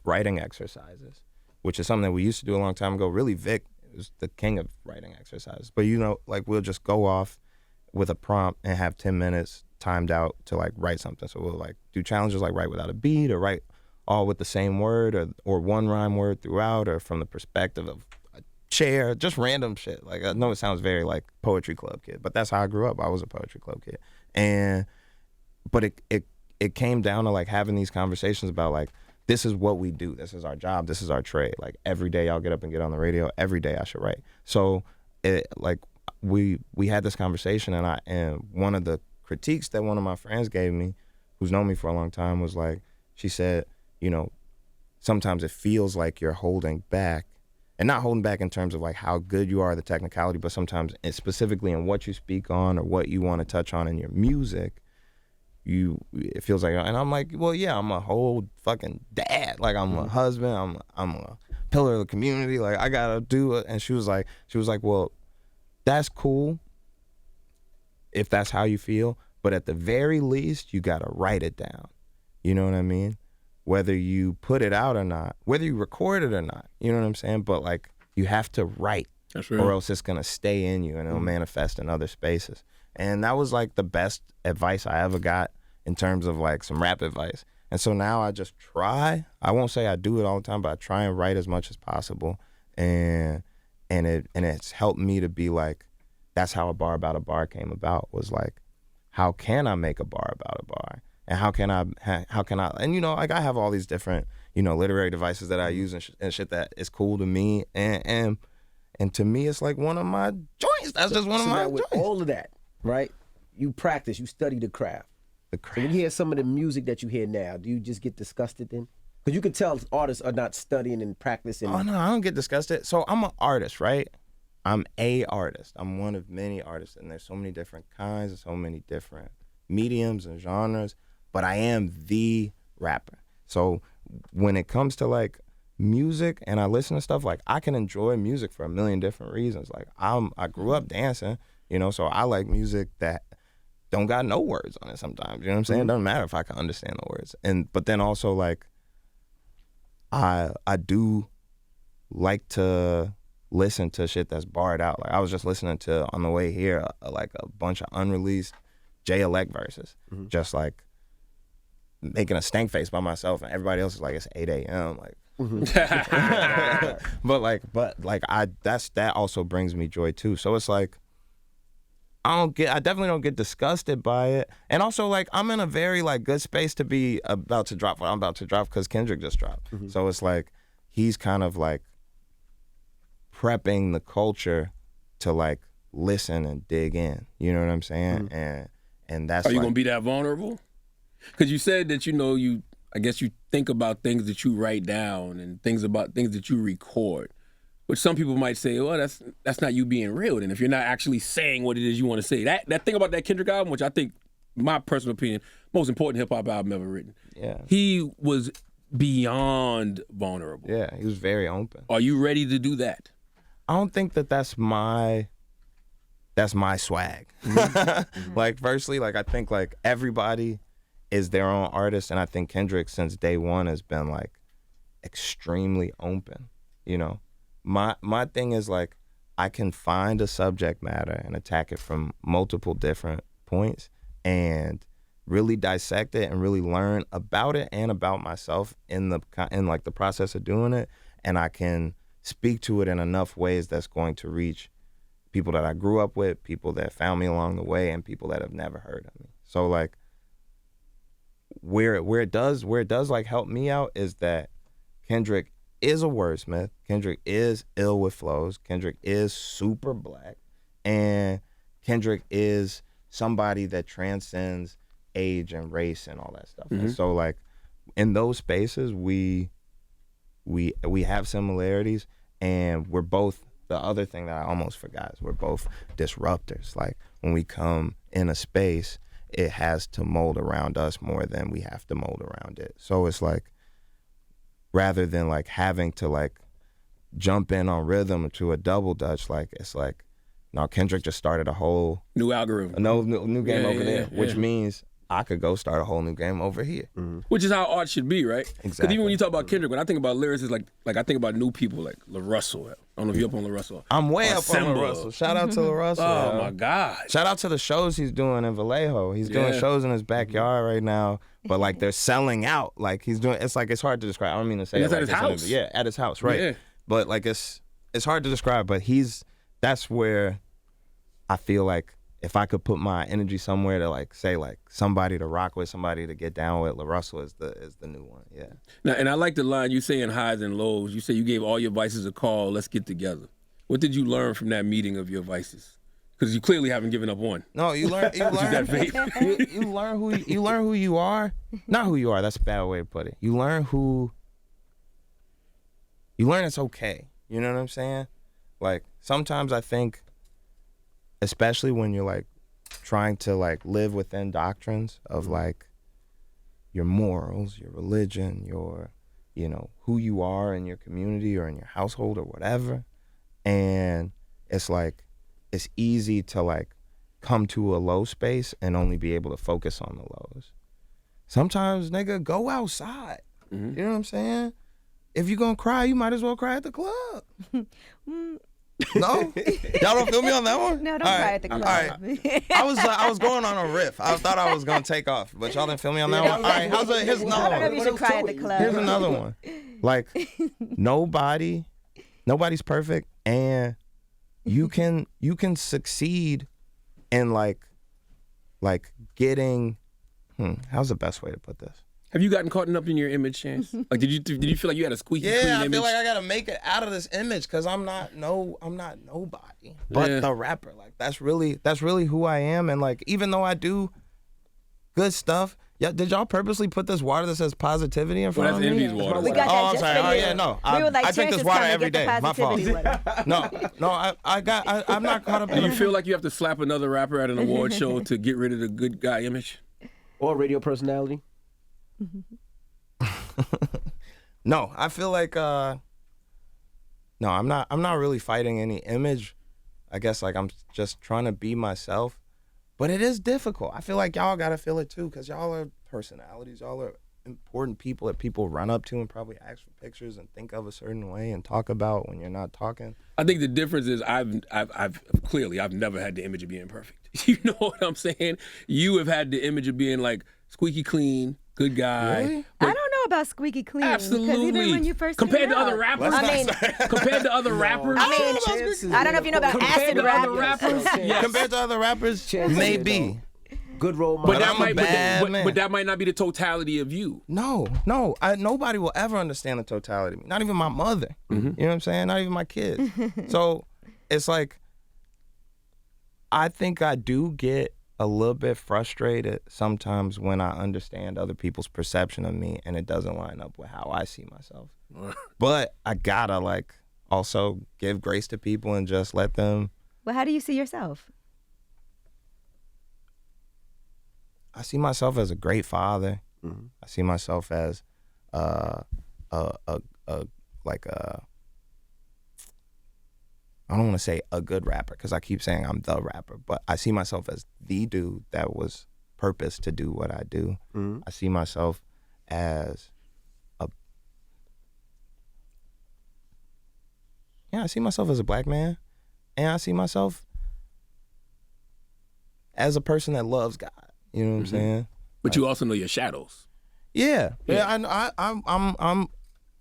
Speaker 4: writing exercises, which is something that we used to do a long time ago. Really, Vic is the king of writing exercises. But you know, like we'll just go off with a prompt and have 10 minutes timed out to like write something. So we'll like do challenges like write without a beat, or write all with the same word, or one rhyme word throughout, or from the perspective of a chair, just random shit. Like I know it sounds very like poetry club kid, but that's how I grew up. I was a poetry club kid. But it came down to like having these conversations about like, this is what we do. This is our job. This is our trade. Like every day I'll get up and get on the radio. Every day I should write. So we had this conversation, and one of the critiques that one of my friends gave me, who's known me for a long time, was like, she said, you know, sometimes it feels like you're holding back, and not holding back in terms of like how good you are, the technicality, but sometimes specifically in what you speak on or what you want to touch on in your music, it feels like, and I'm like, well, yeah, I'm a whole fucking dad. Like I'm a husband, I'm a pillar of the community. Like I gotta do it. And she was like, well, that's cool if that's how you feel, but at the very least, you gotta write it down. You know what I mean? whether you put it out or not, whether you record it or not, you know what I'm saying? But like, you have to write,
Speaker 2: That's real.
Speaker 4: or else it's gonna stay in you and it'll manifest in other spaces. And that was like the best advice I ever got in terms of like some rap advice. And so now I just try. I won't say I do it all the time, but I try and write as much as possible. And it's helped me to be like, that's how a bar about a bar came about, was like, how can I make a bar about a bar? And how can I, and you know, like I have all these different, you know, literary devices that I use and shit that is cool to me. And to me, it's like one of my joints. That's just one of my
Speaker 3: with
Speaker 4: joints.
Speaker 3: all of that, right? You practice, you study the craft.
Speaker 4: The
Speaker 3: So
Speaker 4: craft.
Speaker 3: when you hear some of the music that you hear now, do you just get disgusted then? Because you can tell artists are not studying and practicing.
Speaker 4: Oh no, I don't get disgusted. So I'm an artist, right? I'm a artist. I'm one of many artists, and there's so many different kinds and so many different mediums and genres, but I am the rapper. So when it comes to like music and I listen to stuff, like I can enjoy music for a million different reasons. Like I grew up dancing, you know, so I like music that don't got no words on it sometimes. You know what I'm saying? It doesn't matter if I can understand the words. But then also like I do like to listen to shit that's barred out. Like I was just listening to on the way here like a bunch of unreleased J Elect verses, just like making a stank face by myself, and everybody else is like, it's 8 a.m. like. but that also brings me joy too. So it's like I definitely don't get disgusted by it. And also like I'm in a very like good space to be about to drop what I'm about to drop, because Kendrick just dropped. So it's like he's kind of like prepping the culture to like listen and dig in. You know what I'm saying? And that's
Speaker 2: Are you
Speaker 4: like,
Speaker 2: gonna be that vulnerable? Because you said that I guess you think about things that you write down and things that you record, which some people might say, well, that's not you being real. And if you're not actually saying what it is you want to say, that thing about that Kendrick album, which I think, my personal opinion, most important hip hop album ever written.
Speaker 4: Yeah.
Speaker 2: He was beyond vulnerable.
Speaker 4: Yeah, he was very open.
Speaker 2: Are you ready to do that?
Speaker 4: I don't think that's my swag. Like, firstly, like I think like everybody is their own artist, and I think Kendrick since day one has been like extremely open. You know, my thing is like I can find a subject matter and attack it from multiple different points and really dissect it and really learn about it and about myself in like the process of doing it, and I can speak to it in enough ways that's going to reach people that I grew up with, people that found me along the way, and people that have never heard of me. So like where it does like help me out is that Kendrick is a wordsmith. Kendrick is ill with flows. Kendrick is super black, and Kendrick is somebody that transcends age and race and all that stuff. And so like in those spaces we have similarities, and we're both, the other thing that I almost forgot is we're both disruptors. Like when we come in a space, it has to mold around us more than we have to mold around it. So it's like, rather than like having to like jump in on rhythm to a double dutch, like it's like, no, Kendrick just started a whole
Speaker 2: New algorithm.
Speaker 4: new game over there,
Speaker 2: yeah.
Speaker 4: which means I could go start a whole new game over here.
Speaker 2: Which is how art should be, right? Because
Speaker 4: Exactly.
Speaker 2: even when you talk about Kendrick, when I think about lyrics, it's like I think about new people like LaRussell. I don't know if you're up on LaRussell.
Speaker 4: I'm way
Speaker 2: Or
Speaker 4: up on
Speaker 2: Simba.
Speaker 4: LaRussell. Shout out to LaRussell.
Speaker 2: Oh
Speaker 4: yo.
Speaker 2: my God.
Speaker 4: Shout out to the shows he's doing in Vallejo. He's doing
Speaker 2: Yeah.
Speaker 4: shows in his backyard right now, but like they're selling out. Like he's doing, it's like, it's hard to describe. I don't mean to say
Speaker 2: And
Speaker 4: it
Speaker 2: it's
Speaker 4: like
Speaker 2: at his
Speaker 4: this in a-
Speaker 2: house.
Speaker 4: Yeah, at his house, right.
Speaker 2: Yeah.
Speaker 4: But like it's hard to describe, but that's where I feel like if I could put my energy somewhere to like say like somebody to rock with, somebody to get down with, LaRussell is the new one. Yeah.
Speaker 2: Now, and I like the line you say in Highs and Lows. You say you gave all your vices a call. Let's get together. What did you learn from that meeting of your vices? Because you clearly haven't given up one.
Speaker 4: No, you learn
Speaker 2: That faith.
Speaker 4: you learn who you are. Not who you are, that's a bad way to put it. You learn it's okay. You know what I'm saying? Like sometimes I think, especially when you're like trying to like live within doctrines of like your morals, your religion, your, you know, who you are in your community or in your household or whatever. And it's like, it's easy to like come to a low space and only be able to focus on the lows. Sometimes, nigga, go outside. You know what I'm saying? If you're gonna cry, you might as well cry at the club. No? Y'all don't feel me on that one?
Speaker 5: No, don't cry at the club.
Speaker 4: All right. I was going on a riff. I thought I was gonna take off, but y'all didn't feel me on that one? All right, here's
Speaker 5: I
Speaker 4: another
Speaker 5: don't know if
Speaker 4: one.
Speaker 5: you should cry at the club.
Speaker 4: Here's another one. Like, nobody's perfect, and you can succeed in like getting how's the best way to put this?
Speaker 2: Have you gotten caught up in your image, Chance? Like, did you feel like you had a squeaky clean
Speaker 4: Yeah, I
Speaker 2: image?
Speaker 4: feel like I gotta make it out of this image because I'm not nobody. But the rapper, like that's really who I am. And like, even though I do good stuff, yeah. Did y'all purposely put this water that says positivity in front
Speaker 2: Well, that's
Speaker 4: of me?
Speaker 2: Envy's water.
Speaker 5: We got that
Speaker 4: I'm
Speaker 5: just
Speaker 4: sorry.
Speaker 5: for
Speaker 4: Oh
Speaker 5: you.
Speaker 4: yeah, no.
Speaker 5: We were like,
Speaker 4: I drink
Speaker 5: Chance
Speaker 4: this
Speaker 5: is
Speaker 4: water
Speaker 5: coming,
Speaker 4: every
Speaker 5: get the
Speaker 4: day. My fault.
Speaker 5: positivity water.
Speaker 4: No, I'm not caught up in
Speaker 2: Do you
Speaker 4: it.
Speaker 2: feel like you have to slap another rapper at an award show to get rid of the good guy image?
Speaker 3: Or radio personality.
Speaker 4: No, I feel like no, I'm not really fighting any image. I guess like I'm just trying to be myself. But it is difficult. I feel like y'all gotta feel it too, because y'all are personalities, y'all are important people that people run up to and probably ask for pictures and think of a certain way and talk about when you're not talking.
Speaker 2: I think the difference is I've never had the image of being perfect. You know what I'm saying? You have had the image of being like squeaky clean, good guy.
Speaker 4: Really?
Speaker 5: I don't know about squeaky clean.
Speaker 2: Absolutely.
Speaker 5: Because even when you first
Speaker 2: compared
Speaker 5: came
Speaker 2: to other
Speaker 5: out,
Speaker 2: rappers,
Speaker 5: compared to other rappers, I don't know if you know about
Speaker 2: compared
Speaker 5: acid
Speaker 2: to
Speaker 5: rap.
Speaker 2: other rappers, yes.
Speaker 4: Compared to other rappers,
Speaker 3: Chance
Speaker 4: maybe.
Speaker 3: Good role model.
Speaker 2: But that
Speaker 4: I'm a bad man.
Speaker 2: but that might not be the totality of you.
Speaker 4: No. Nobody will ever understand the totality of me. Not even my mother. You know what I'm saying? Not even my kids. So it's like, I think I do get a little bit frustrated sometimes when I understand other people's perception of me and it doesn't line up with how I see myself. But I gotta like also give grace to people and just let them.
Speaker 5: Well, how do you see yourself?
Speaker 4: I see myself as a great father. I see myself as I don't want to say a good rapper because I keep saying I'm the rapper, but I see myself as the dude that was purposed to do what I do. I see myself as I see myself as a black man, and I see myself as a person that loves God. You know what I'm saying?
Speaker 2: But you also know your shadows.
Speaker 4: Yeah.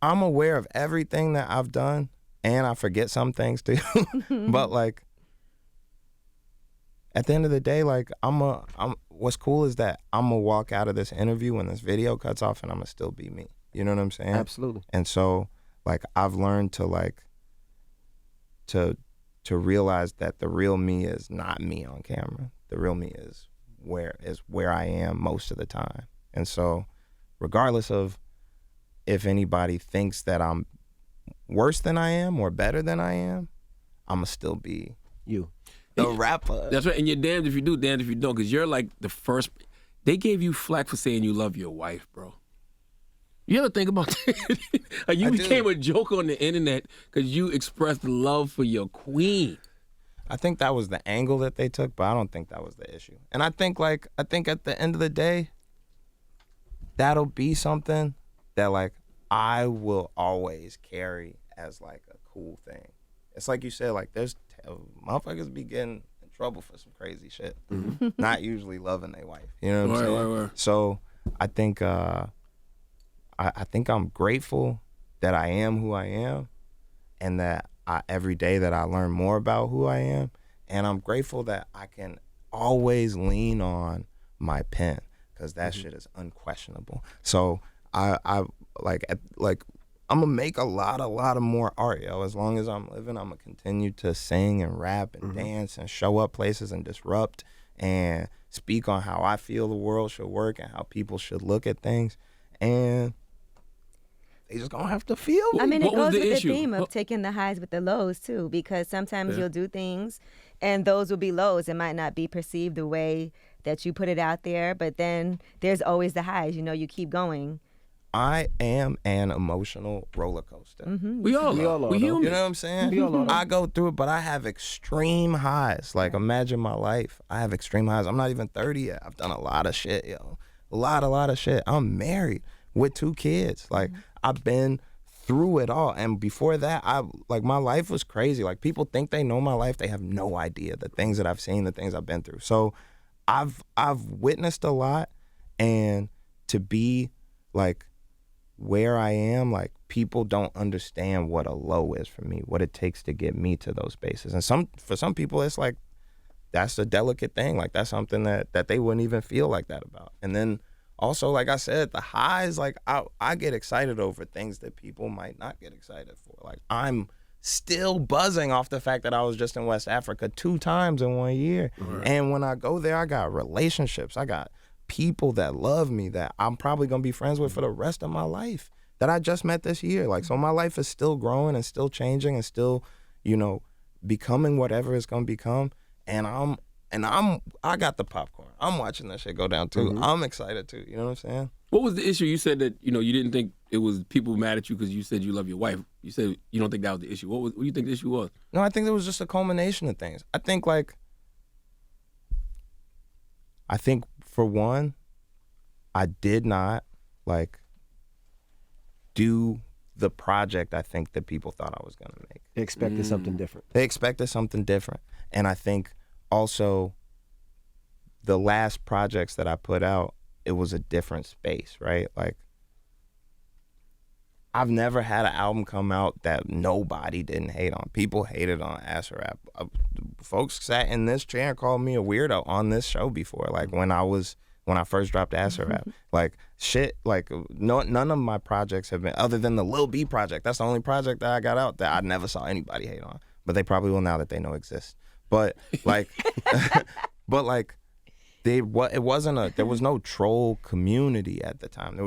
Speaker 4: I'm aware of everything that I've done, and I forget some things too. But like, at the end of the day, like what's cool is that I'm gonna walk out of this interview when this video cuts off, and I'm gonna still be me. You know what I'm saying?
Speaker 3: Absolutely.
Speaker 4: And so, like, I've learned to like to realize that the real me is not me on camera. The real me is where I am most of the time. And so, regardless of if anybody thinks that I'm worse than I am or better than I am, I'ma still be
Speaker 3: You.
Speaker 4: the rapper.
Speaker 2: That's right. And you're damned if you do, damned if you don't, because you're like the first. They gave you flack for saying you love your wife, bro. You ever think about that? Like you became a joke on the internet because you expressed love for your queen.
Speaker 4: I think that was the angle that they took, but I don't think that was the issue. And I think at the end of the day, that'll be something that like I will always carry as like a cool thing. It's like you said, like there's motherfuckers be getting in trouble for some crazy shit. Not usually loving their wife. You know what I'm saying?
Speaker 2: Right.
Speaker 4: So I think I think I'm grateful that I am who I am, and that every day that I learn more about who I am, and I'm grateful that I can always lean on my pen because that shit is unquestionable. So I like I'm gonna make a lot of more art, yo. As long as I'm living, I'm gonna continue to sing and rap and dance and show up places and disrupt and speak on how I feel the world should work and how people should look at things. And they just gonna have to feel me.
Speaker 5: I mean, it
Speaker 2: What was
Speaker 5: goes
Speaker 2: the
Speaker 5: with
Speaker 2: issue?
Speaker 5: the theme of taking the highs with the lows too, because sometimes you'll do things and those will be lows. It might not be perceived the way that you put it out there, but then there's always the highs. You know, you keep going.
Speaker 4: I am an emotional roller coaster.
Speaker 2: We all are. We human.
Speaker 4: You know what I'm saying? I go through it, but I have extreme highs. Like, imagine my life. I have extreme highs. I'm not even 30 yet. I've done a lot of shit, yo. A lot of shit. I'm married. with 2 kids. Like, I've been through it all. And before that, my life was crazy. Like, people think they know my life. They have no idea the things that I've seen, the things I've been through. So I've witnessed a lot, and to be like where I am, like, people don't understand what a low is for me, what it takes to get me to those spaces. And for some people, it's like, that's a delicate thing. Like, that's something that they wouldn't even feel like that about. And then also, like I said, the highs, like, I get excited over things that people might not get excited for. Like, I'm still buzzing off the fact that I was just in West Africa 2 times in 1 year. Right. And when I go there, I got relationships. I got people that love me that I'm probably going to be friends with for the rest of my life that I just met this year. Like, so my life is still growing and still changing and still, becoming whatever it's going to become. And I got the popcorn. I'm watching that shit go down too. I'm excited too. You know what I'm saying?
Speaker 2: What was the issue? You said that, you didn't think it was people mad at you because you said you love your wife. You said you don't think that was the issue. What do you think the issue was?
Speaker 4: No, I think it was just a culmination of things. I think for one, I did not do the project I think that people thought I was going to make.
Speaker 3: They expected something different.
Speaker 4: They expected something different. And I think also the last projects that I put out, it was a different space, right? Like, I've never had an album come out that nobody didn't hate on. People hated on Acid Rap. Folks sat in this chair and called me a weirdo on this show before, like when I first dropped Acid Rap. Like, shit, like, none of my projects have been, other than the Lil B project. That's the only project that I got out that I never saw anybody hate on. But they probably will now that they know exists. But like, there was no troll community at the time. There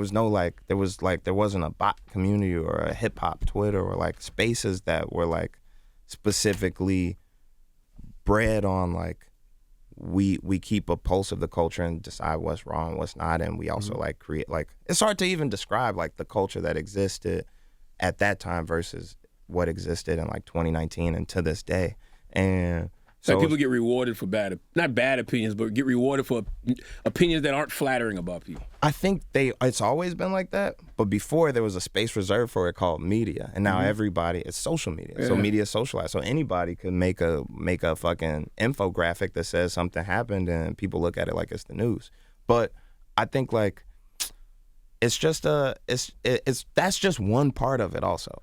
Speaker 4: wasn't a bot community or a hip hop Twitter or like spaces that were like specifically bred on like, we keep a pulse of the culture and decide what's wrong, what's not, and we also like create, like, it's hard to even describe like the culture that existed at that time versus what existed in like 2019 and to this day. And so
Speaker 2: people get rewarded for not bad opinions, but get rewarded for opinions that aren't flattering about people.
Speaker 4: I think it's always been like that, but before there was a space reserved for it called media, and now it's social media. Yeah. So media is socialized, so anybody could make a fucking infographic that says something happened, and people look at it like it's the news. But I think like it's just that's just one part of it. Also,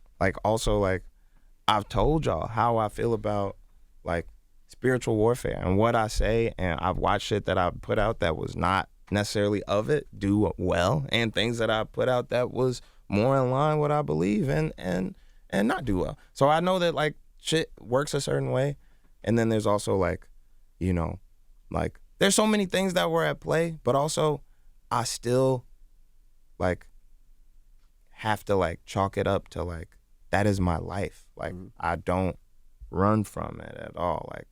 Speaker 4: I've told y'all how I feel about like spiritual warfare and what I say, and I've watched shit that I put out that was not necessarily of it do well, and things that I put out that was more in line with what I believe and not do well. So I know that like shit works a certain way, and then there's also like, like there's so many things that were at play, but also I still like have to like chalk it up to like that is my life. Like I don't run from it at all. Like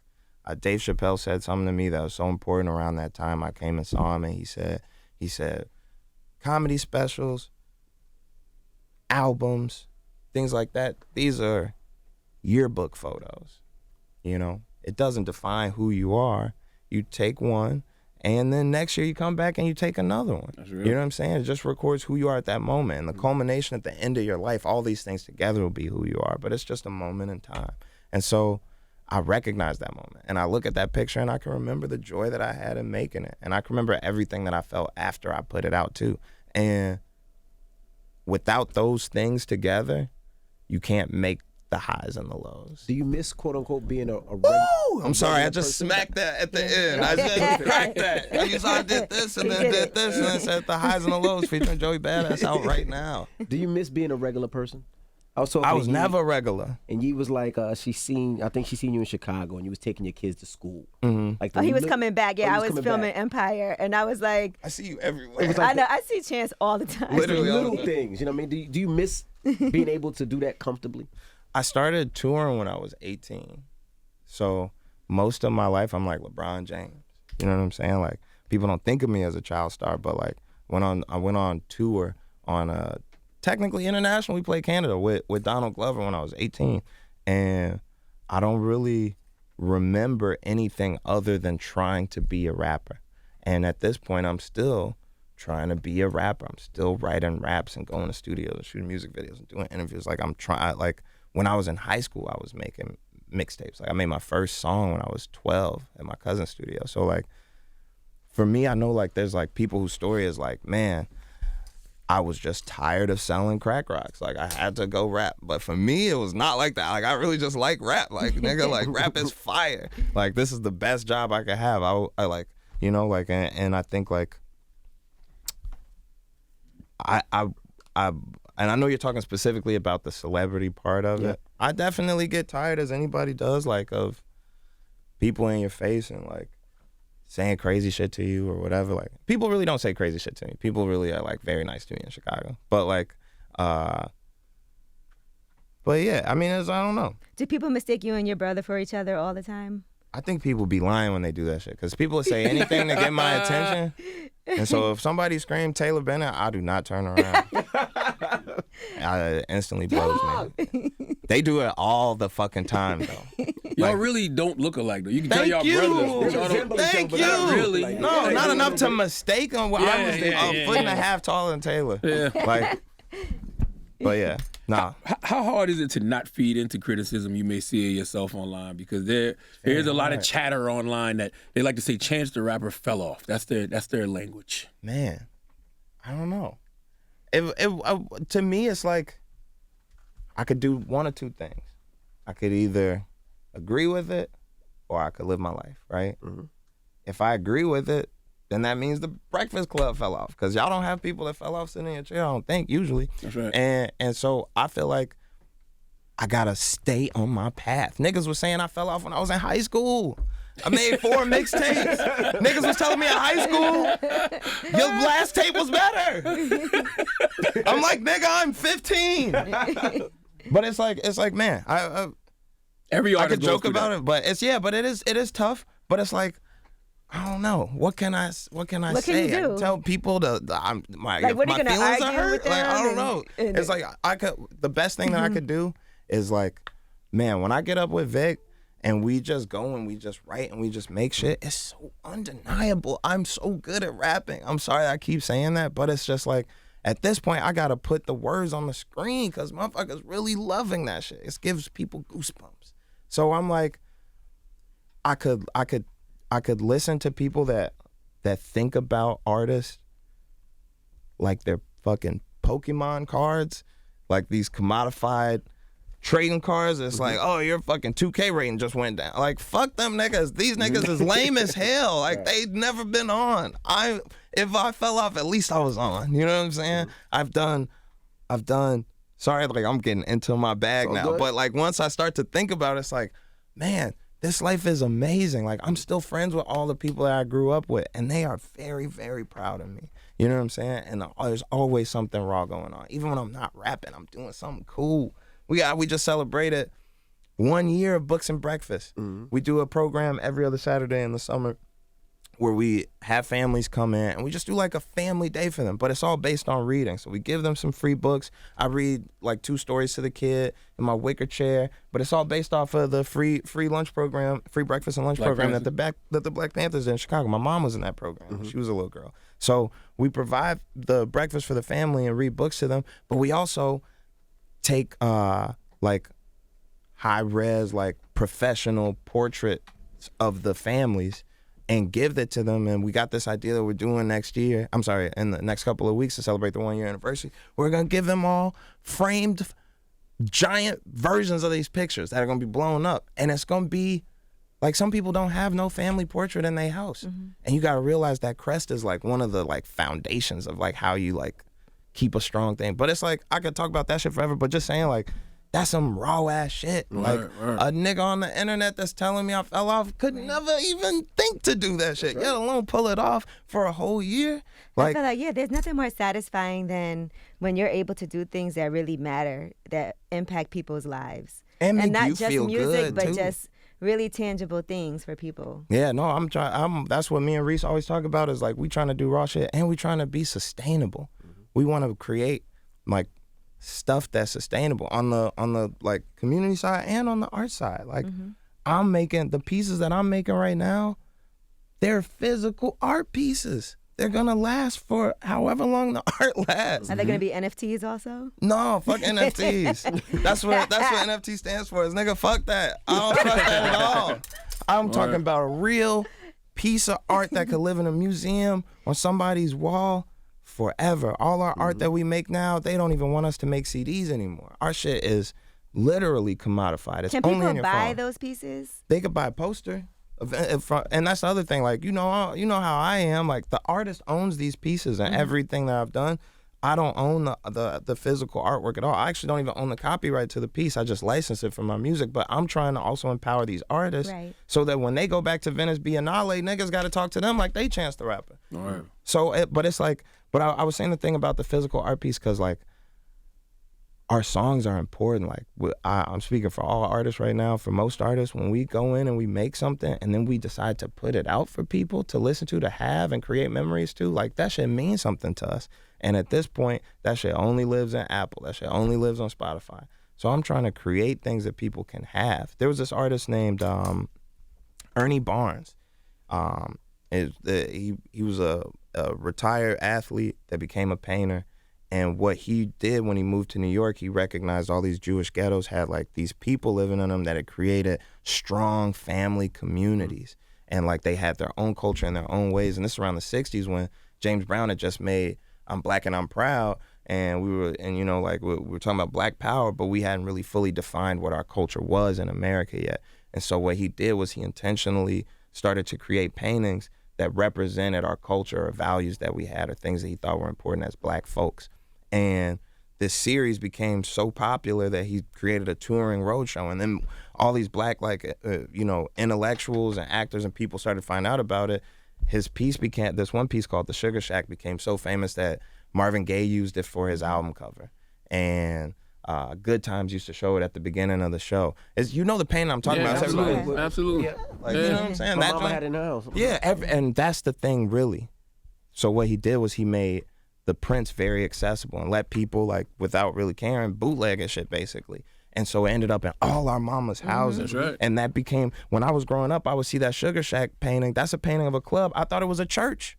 Speaker 4: Dave Chappelle said something to me that was so important around that time. I came and saw him, and he said, comedy specials, albums, things like that, these are yearbook photos. It doesn't define who you are. You take one, and then next year you come back and you take another one. That's real. You know what I'm saying? It just records who you are at that moment. And the culmination at the end of your life, all these things together will be who you are, but it's just a moment in time. And so I recognize that moment, and I look at that picture, and I can remember the joy that I had in making it, and I can remember everything that I felt after I put it out too. And without those things together, you can't make the highs and the lows.
Speaker 3: Do you miss, quote unquote, being a
Speaker 4: Woo! I'm sorry, I just smacked that at the end. I just cracked that. I did this and then did this, and then said the highs and the lows featuring Joey Badass out right now.
Speaker 3: Do you miss being a regular person?
Speaker 4: I was never regular.
Speaker 3: And you was like, I think she seen you in Chicago, and you was taking your kids to school.
Speaker 5: Like he was coming back. Yeah, I was filming Empire, and I was like,
Speaker 4: I see you everywhere.
Speaker 3: Like
Speaker 5: I know, I see Chance all the time.
Speaker 3: Literally little things, you know what I mean? Do you miss being able to do that comfortably?
Speaker 4: I started touring when I was 18. So most of my life, I'm like LeBron James. You know what I'm saying? Like, people don't think of me as a child star, but like I went on tour on technically international. We played Canada with Donald Glover when I was 18, and I don't really remember anything other than trying to be a rapper. And at this point, I'm still trying to be a rapper. I'm still writing raps and going to studios and shooting music videos and doing interviews. Like I'm trying, like when I was in high school, I was making mixtapes. Like I made my first song when I was 12 at my cousin's studio. So like, for me, I know like there's like people whose story is like, man, I was just tired of selling crack rocks. Like I had to go rap. But for me, it was not like that. Like I really just like rap. Like nigga, like rap is fire. Like this is the best job I could have. I like, you know, like, and I think like, and I know you're talking specifically about the celebrity part of it. I definitely get tired, as anybody does, like of people in your face and like saying crazy shit to you or whatever. Like people really don't say crazy shit to me. People really are like very nice to me in Chicago. But like, but yeah, I mean, I don't know.
Speaker 5: Do people mistake you and your brother for each other all the time? I
Speaker 4: think people be lying when they do that shit, because people say anything to get my attention. And so if somebody screams Taylor Bennett, I do not turn around. It instantly blows me. They do it all the fucking time, though.
Speaker 2: Y'all really don't look alike, though. You can tell y'all brothers. Y'all don't,
Speaker 4: Thank you.
Speaker 2: Not really.
Speaker 4: Like, no, not enough to mistake him. I was a foot and a half taller than Taylor.
Speaker 2: Yeah.
Speaker 4: Like, but yeah, nah.
Speaker 2: How hard is it to not feed into criticism you may see of yourself online? Because there's a lot of chatter online that they like to say Chance the Rapper fell off. That's their language.
Speaker 4: Man, I don't know. To me, it's like I could do one or two things. I could either agree with it or I could live my life, right? Mm-hmm. If I agree with it, then that means the Breakfast Club fell off, because y'all don't have people that fell off sitting in your chair, I don't think, usually.
Speaker 2: That's right.
Speaker 4: And so I feel like I gotta stay on my path. Niggas was saying I fell off when I was in high school. I made 4 mixtapes. Niggas was telling me in high school, your last tape was better. I'm like, nigga, I'm 15. But it's like, man,
Speaker 2: every
Speaker 4: I could joke about it, but it is tough. But it's like, I don't know. What can I say?
Speaker 5: What can you do?
Speaker 4: I can tell people my
Speaker 5: what are you
Speaker 4: my
Speaker 5: gonna
Speaker 4: feelings are
Speaker 5: argue
Speaker 4: hurt.
Speaker 5: with
Speaker 4: Like, I don't
Speaker 5: them
Speaker 4: know.
Speaker 5: and
Speaker 4: It's like the best thing that I could do is like, man, when I get up with Vic and we just go and we just write and we just make shit, it's so undeniable. I'm so good at rapping. I'm sorry I keep saying that, but it's just like, at this point, I gotta put the words on the screen because motherfuckers really loving that shit. It gives people goosebumps. So I'm like, I could listen to people that think about artists like they're fucking Pokemon cards, like these commodified trading cards. It's like, oh, your fucking 2K rating just went down. Like, fuck them niggas. These niggas is lame as hell. Like, they've never been on. If I fell off, at least I was on. You know what I'm saying? I've done. Sorry, like I'm getting into my bag now. Good. But like once I start to think about it, it's like, man, this life is amazing. Like I'm still friends with all the people that I grew up with, and they are very, very proud of me. You know what I'm saying? And there's always something raw going on. Even when I'm not rapping, I'm doing something cool. We just celebrated 1 year of Books and Breakfast. Mm-hmm. We do a program every other Saturday in the summer where we have families come in and we just do like a family day for them, but it's all based on reading. So we give them some free books. I read like 2 stories to the kid in my wicker chair, but it's all based off of the free lunch program, free breakfast and lunch program that the Black Panthers did in Chicago. My mom was in that program. Mm-hmm. She was a little girl. So we provide the breakfast for the family and read books to them, but we also take like high res, like professional portraits of the families and give it to them. And we got this idea that we're doing in the next couple of weeks to celebrate the 1 year anniversary. We're gonna give them all framed giant versions of these pictures that are gonna be blown up. And it's gonna be like, some people don't have no family portrait in their house. Mm-hmm. And you gotta realize that crest is like one of the like foundations of like how you like keep a strong thing. But it's like, I could talk about that shit forever, but just saying like, that's some raw ass shit. Like a nigga on the internet that's telling me I fell off could never even think to do that shit, let alone pull it off for a whole year. Like,
Speaker 5: I feel like, there's nothing more satisfying than when you're able to do things that really matter, that impact people's lives.
Speaker 4: And
Speaker 5: not
Speaker 4: you
Speaker 5: just
Speaker 4: feel
Speaker 5: music,
Speaker 4: good,
Speaker 5: but
Speaker 4: too.
Speaker 5: just really tangible things for people.
Speaker 4: Yeah, no, I'm trying. That's what me and Reese always talk about, is like we trying to do raw shit and we trying to be sustainable. Mm-hmm. We want to create like stuff that's sustainable on the like community side and on the art side. Like I'm making the pieces that I'm making right now, they're physical art pieces. they're gonna last for however long the art lasts.
Speaker 5: Are they going to be NFTs also?
Speaker 4: No, fuck NFTs. That's what NFT stands for. Is nigga, fuck that. I don't trust that at all. I'm talking about a real piece of art that could live in a museum on somebody's wall forever. All our art that we make now, they don't even want us to make CDs anymore. Our shit is literally commodified. It's
Speaker 5: Can
Speaker 4: only in
Speaker 5: people
Speaker 4: your
Speaker 5: buy
Speaker 4: phone.
Speaker 5: those pieces?
Speaker 4: They could buy a poster. And that's the other thing. Like, you know how I am. Like, the artist owns these pieces and everything that I've done. I don't own the physical artwork at all. I actually don't even own the copyright to the piece. I just license it for my music. But I'm trying to also empower these artists so that when they go back to Venice Biennale, niggas got to talk to them like they Chance the Rapper.
Speaker 2: All right.
Speaker 4: So, I was saying the thing about the physical art piece because, like, our songs are important. Like, I'm speaking for all artists right now. For most artists, when we go in and we make something and then we decide to put it out for people to listen to have and create memories to, like, that shit means something to us. And at this point, that shit only lives in Apple. That shit only lives on Spotify. So I'm trying to create things that people can have. There was this artist named Ernie Barnes. He was a retired athlete that became a painter. And what he did when he moved to New York, he recognized all these Jewish ghettos had like these people living in them that had created strong family communities. And like they had their own culture and their own ways. And this is around the 60s when James Brown had just made I'm Black and I'm Proud. And we were talking about Black power, but we hadn't really fully defined what our culture was in America yet. And so what he did was he intentionally started to create paintings that represented our culture or values that we had or things that he thought were important as Black folks. And this series became so popular that he created a touring roadshow. And then all these Black, intellectuals and actors and people started to find out about it. His piece this one piece called The Sugar Shack became so famous that Marvin Gaye used it for his album cover. And Good Times used to show it at the beginning of the show. The painting I'm talking about.
Speaker 2: Absolutely. Absolutely.
Speaker 3: Yeah.
Speaker 4: Like, you know what I'm saying?
Speaker 3: My mama had it in her house.
Speaker 4: Yeah, and that's the thing, really. So what he did was he made the prints very accessible and let people, like, without really caring, bootleg and shit, basically. And so it ended up in all our mama's houses.
Speaker 2: That's right.
Speaker 4: And that became, when I was growing up, I would see that Sugar Shack painting. That's a painting of a club. I thought it was a church.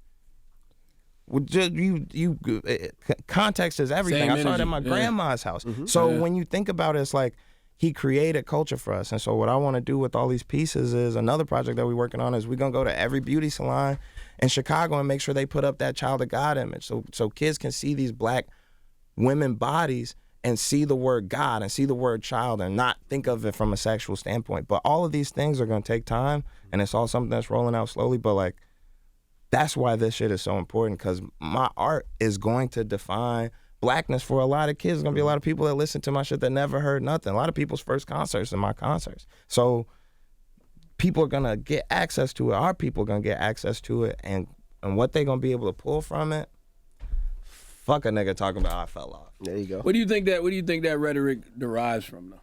Speaker 4: Context is everything. I saw it at my grandma's house. So when you think about it, it's like he created culture for us. And so what I want to do with all these pieces is another project that we're working on is we're going to go to every beauty salon in Chicago and make sure they put up that Child of God image. So kids can see these Black women bodies and see the word God and see the word child and not think of it from a sexual standpoint. But all of these things are going to take time, and it's all something that's rolling out slowly. But, like, that's why this shit is so important, because my art is going to define Blackness for a lot of kids. There's going to be a lot of people that listen to my shit that never heard nothing. A lot of people's first concerts are my concerts. So people are going to get access to it. Our people are going to get access to it. And what they're going to be able to pull from it, fuck a nigga talking about I fell off.
Speaker 3: There you go.
Speaker 2: What do you think that rhetoric derives from, though?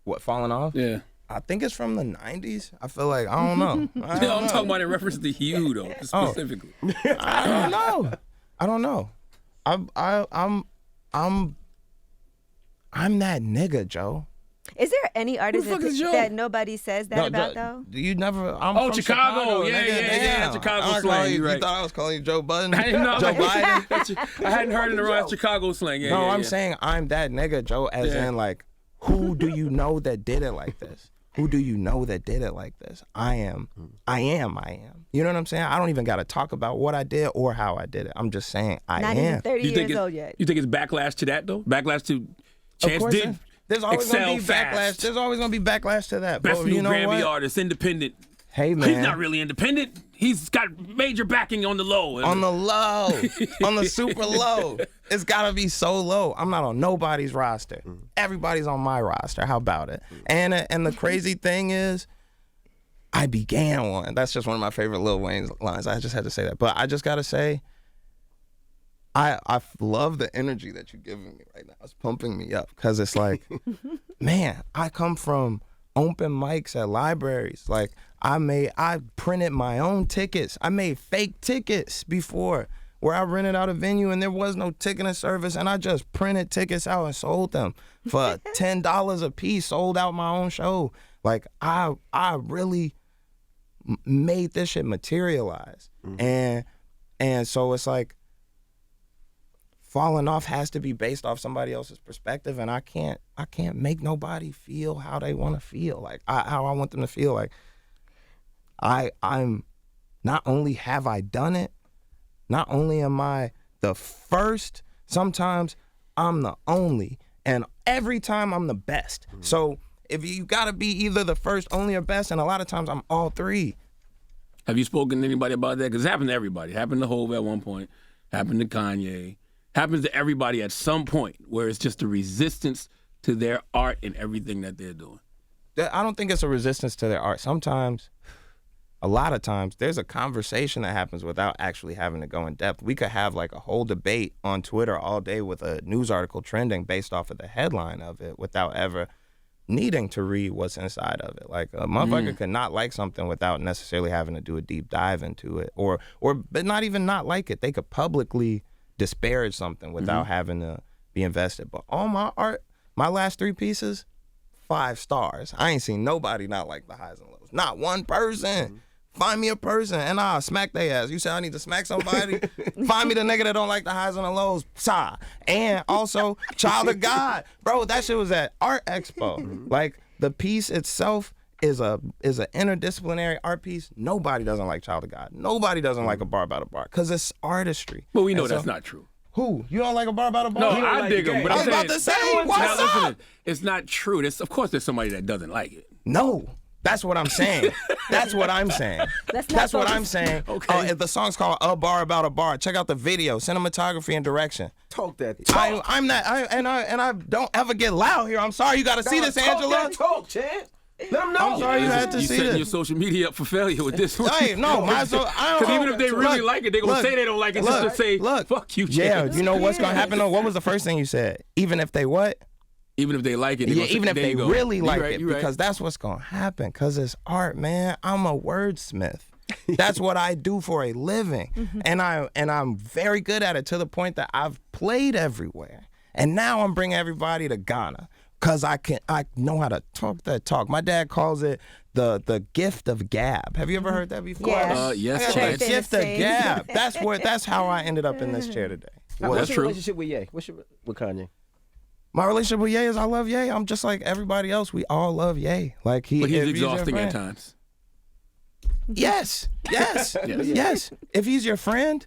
Speaker 4: What, falling off?
Speaker 2: Yeah.
Speaker 4: I think it's from the 90s. I feel like, I don't know.
Speaker 2: I'm talking about in reference to you, though, specifically.
Speaker 4: I don't know. I'm that nigga, Joe.
Speaker 5: Is there any artist
Speaker 2: Who the fuck is Joe?
Speaker 5: that nobody says that about, though?
Speaker 4: You never. I'm
Speaker 2: Oh,
Speaker 4: from
Speaker 2: Chicago. Yeah,
Speaker 4: nigga.
Speaker 2: yeah, yeah.
Speaker 4: Damn.
Speaker 2: Chicago
Speaker 4: I was
Speaker 2: slang,
Speaker 4: calling
Speaker 2: you right.
Speaker 4: You thought I was calling you Joe Budden?
Speaker 2: I didn't know.
Speaker 4: Joe Biden?
Speaker 2: I hadn't heard it around Chicago slang. Yeah,
Speaker 4: No,
Speaker 2: yeah,
Speaker 4: I'm
Speaker 2: yeah.
Speaker 4: saying I'm that nigga, Joe, as in, like, who do you know that did it like this? Who do you know that did it like this? I am. You know what I'm saying? I don't even got to talk about what I did or how I did it. I'm just saying I
Speaker 5: Not
Speaker 4: am.
Speaker 5: even 30
Speaker 2: You think
Speaker 5: years old yet.
Speaker 2: You think it's backlash to that, though? Backlash to Chance
Speaker 4: course,
Speaker 2: did
Speaker 4: There's always
Speaker 2: excel
Speaker 4: gonna be backlash.
Speaker 2: fast.
Speaker 4: There's always gonna be backlash to that.
Speaker 2: Best
Speaker 4: but
Speaker 2: new
Speaker 4: you know
Speaker 2: Grammy
Speaker 4: what?
Speaker 2: artist, independent.
Speaker 4: Hey man,
Speaker 2: He's not really independent. He's got major backing on the low.
Speaker 4: on the low, on the super low. It's gotta be so low. I'm not on nobody's roster. Everybody's on my roster. How about it? And the crazy thing is, I began one. That's just one of my favorite Lil Wayne's lines. I just had to say that. But I just gotta say, I love the energy that you're giving me right now. It's pumping me up because it's like, man, I come from open mics at libraries. Like I printed my own tickets. I made fake tickets before where I rented out a venue and there was no ticketing service and I just printed tickets out and sold them for $10 a piece, sold out my own show. Like I really made this shit materialize. And And so it's like falling off has to be based off somebody else's perspective, and I can't make nobody feel how they want to feel, like how I want them to feel. Like I'm not only have I done it, not only am I the first, sometimes I'm the only, and every time I'm the best. So if you gotta be either the first, only, or best, and a lot of times I'm all three.
Speaker 2: Have you spoken to anybody about that? Because it happened to everybody. It happened to Hov at one point. Happened to Kanye. Happens to everybody at some point where it's just a resistance to their art and everything that they're doing.
Speaker 4: I don't think it's a resistance to their art. Sometimes, a lot of times, there's a conversation that happens without actually having to go in depth. We could have like a whole debate on Twitter all day with a news article trending based off of the headline of it without ever needing to read what's inside of it. Like a motherfucker could not like something without necessarily having to do a deep dive into it, or but not even not like it. They could publicly disparage something without having to be invested. But all my art, my last 3 pieces, 5 stars. I ain't seen nobody not like the highs and lows. Not one person. Find me a person and I'll smack their ass. You say I need to smack somebody? Find me the nigga that don't like the highs and the lows. Sigh. And also, Child of God. Bro, that shit was at Art Expo. Like, the piece itself is a interdisciplinary art piece. Nobody doesn't like Child of God. Nobody doesn't like a bar about a bar because it's artistry.
Speaker 2: But we know that's not true.
Speaker 4: Who? You don't like a bar about a bar?
Speaker 2: No, I dig them. But
Speaker 4: I
Speaker 2: I'm
Speaker 4: was about to say, what's up?
Speaker 2: listen, it's not true. Of course, there's somebody that doesn't like it.
Speaker 4: No. That's what I'm saying. That's what I'm saying. That's what I'm saying.
Speaker 2: Okay.
Speaker 4: The song's called A Bar About a Bar. Check out the video, cinematography and direction.
Speaker 3: Talk that.
Speaker 4: I'm that. I don't ever get loud here. I'm sorry. You got to see this, Angela.
Speaker 3: Talk, Chad. Let them know.
Speaker 4: I'm sorry you had to
Speaker 2: You
Speaker 4: see
Speaker 2: setting
Speaker 4: this.
Speaker 2: your social media up for failure with this one.
Speaker 4: Hey, no,
Speaker 2: Because even if they really like it, they're going to say they don't like it just to say, fuck you, Chad.
Speaker 4: Yeah, you know what's going to happen though? What was the first thing you said? Even if they what?
Speaker 2: Even if they like it,
Speaker 4: Yeah, even if they really like it,
Speaker 2: right.
Speaker 4: because that's what's gonna happen. Because it's art, man. I'm a wordsmith. That's what I do for a living, and I'm very good at it to the point that I've played everywhere, and now I'm bringing everybody to Ghana because I know how to talk that talk. My dad calls it the gift of gab. Have you ever heard that before?
Speaker 5: Yes.
Speaker 2: Yes,
Speaker 4: I got
Speaker 2: Chad.
Speaker 4: the gift of gab. That's how I ended up in this chair today.
Speaker 3: What's your
Speaker 2: true.
Speaker 3: relationship with Ye? What's your with Kanye?
Speaker 4: My relationship with Ye is I love Ye. I'm just like everybody else. We all love Ye. Like
Speaker 2: But he's
Speaker 4: if
Speaker 2: exhausting
Speaker 4: your
Speaker 2: at
Speaker 4: friend-
Speaker 2: times.
Speaker 4: Yes. If he's your friend,